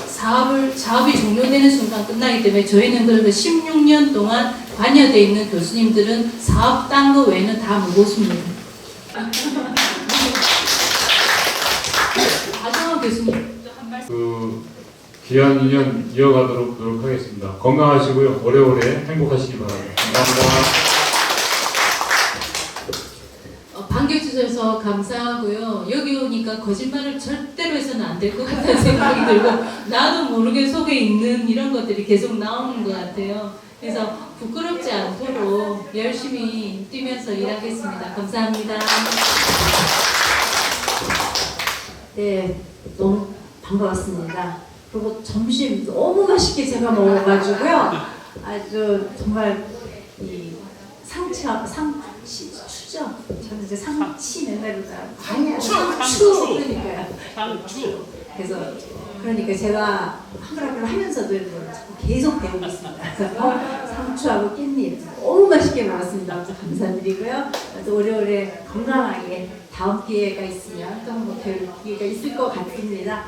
S9: 사업이 종료되는 순간 끝나기 때문에 저희는 그래서 16년 동안 관여되어 있는 교수님들은 사업 딴 거 외에는 다 무고수입니다. 박영호 교수님 한 말씀.
S7: 그 귀한 인연 이어가도록 노력하겠습니다. 건강하시고요. 오래오래 행복하시기 바랍니다. 감사합니다.
S9: 반겨주셔서 감사하고요. 여기 오니까 거짓말을 절대로 해서는 안 될 것 같다는 생각이 들고 나도 모르게 속에 있는 이런 것들이 계속 나오는 것 같아요. 그래서 부끄럽지 않도록 열심히 뛰면서 일하겠습니다. 감사합니다.
S5: 네, 너무 반가웠습니다. 그리고 점심 너무 맛있게 제가 먹어가지고요. 아주 정말 이 상치죠. 저는 이제 상치 맨날로 다 상추 그러니까요.
S2: 상추.
S5: 그래서 그러니까 제가 한글한글 하면서도 계속 배우고 있습니다. 그래서 상추하고 깻잎 너무 맛있게 먹었습니다. 아주 감사드리고요. 또 오래오래 건강하게 다음 기회가 있으면 또 한번 뵐 기회가 있을 것 같습니다.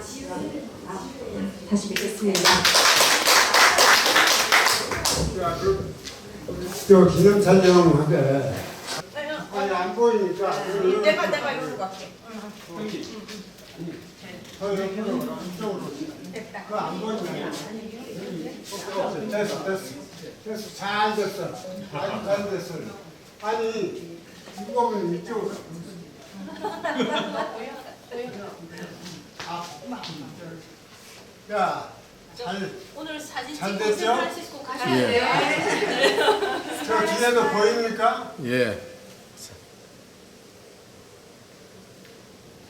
S5: 다시 뵙겠습니다.
S10: 저 기념 촬영하게 아니 안 보이니까
S4: 내가 이리로 갈게.
S10: 이쪽으로 그거 안 보이네. 됐어 잘 됐어 아주 잘 됐어. 아니 이거는 이쪽으로 야잘
S9: 오늘 사진
S10: 잘
S9: 찍고
S10: 됐죠?
S9: 샌프란시스코 가셔야 돼요.
S10: 저 뒤에도 보입니까?
S1: 예.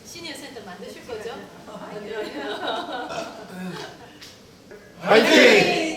S9: 시니어 센터 만드실 거죠?
S1: 화이팅!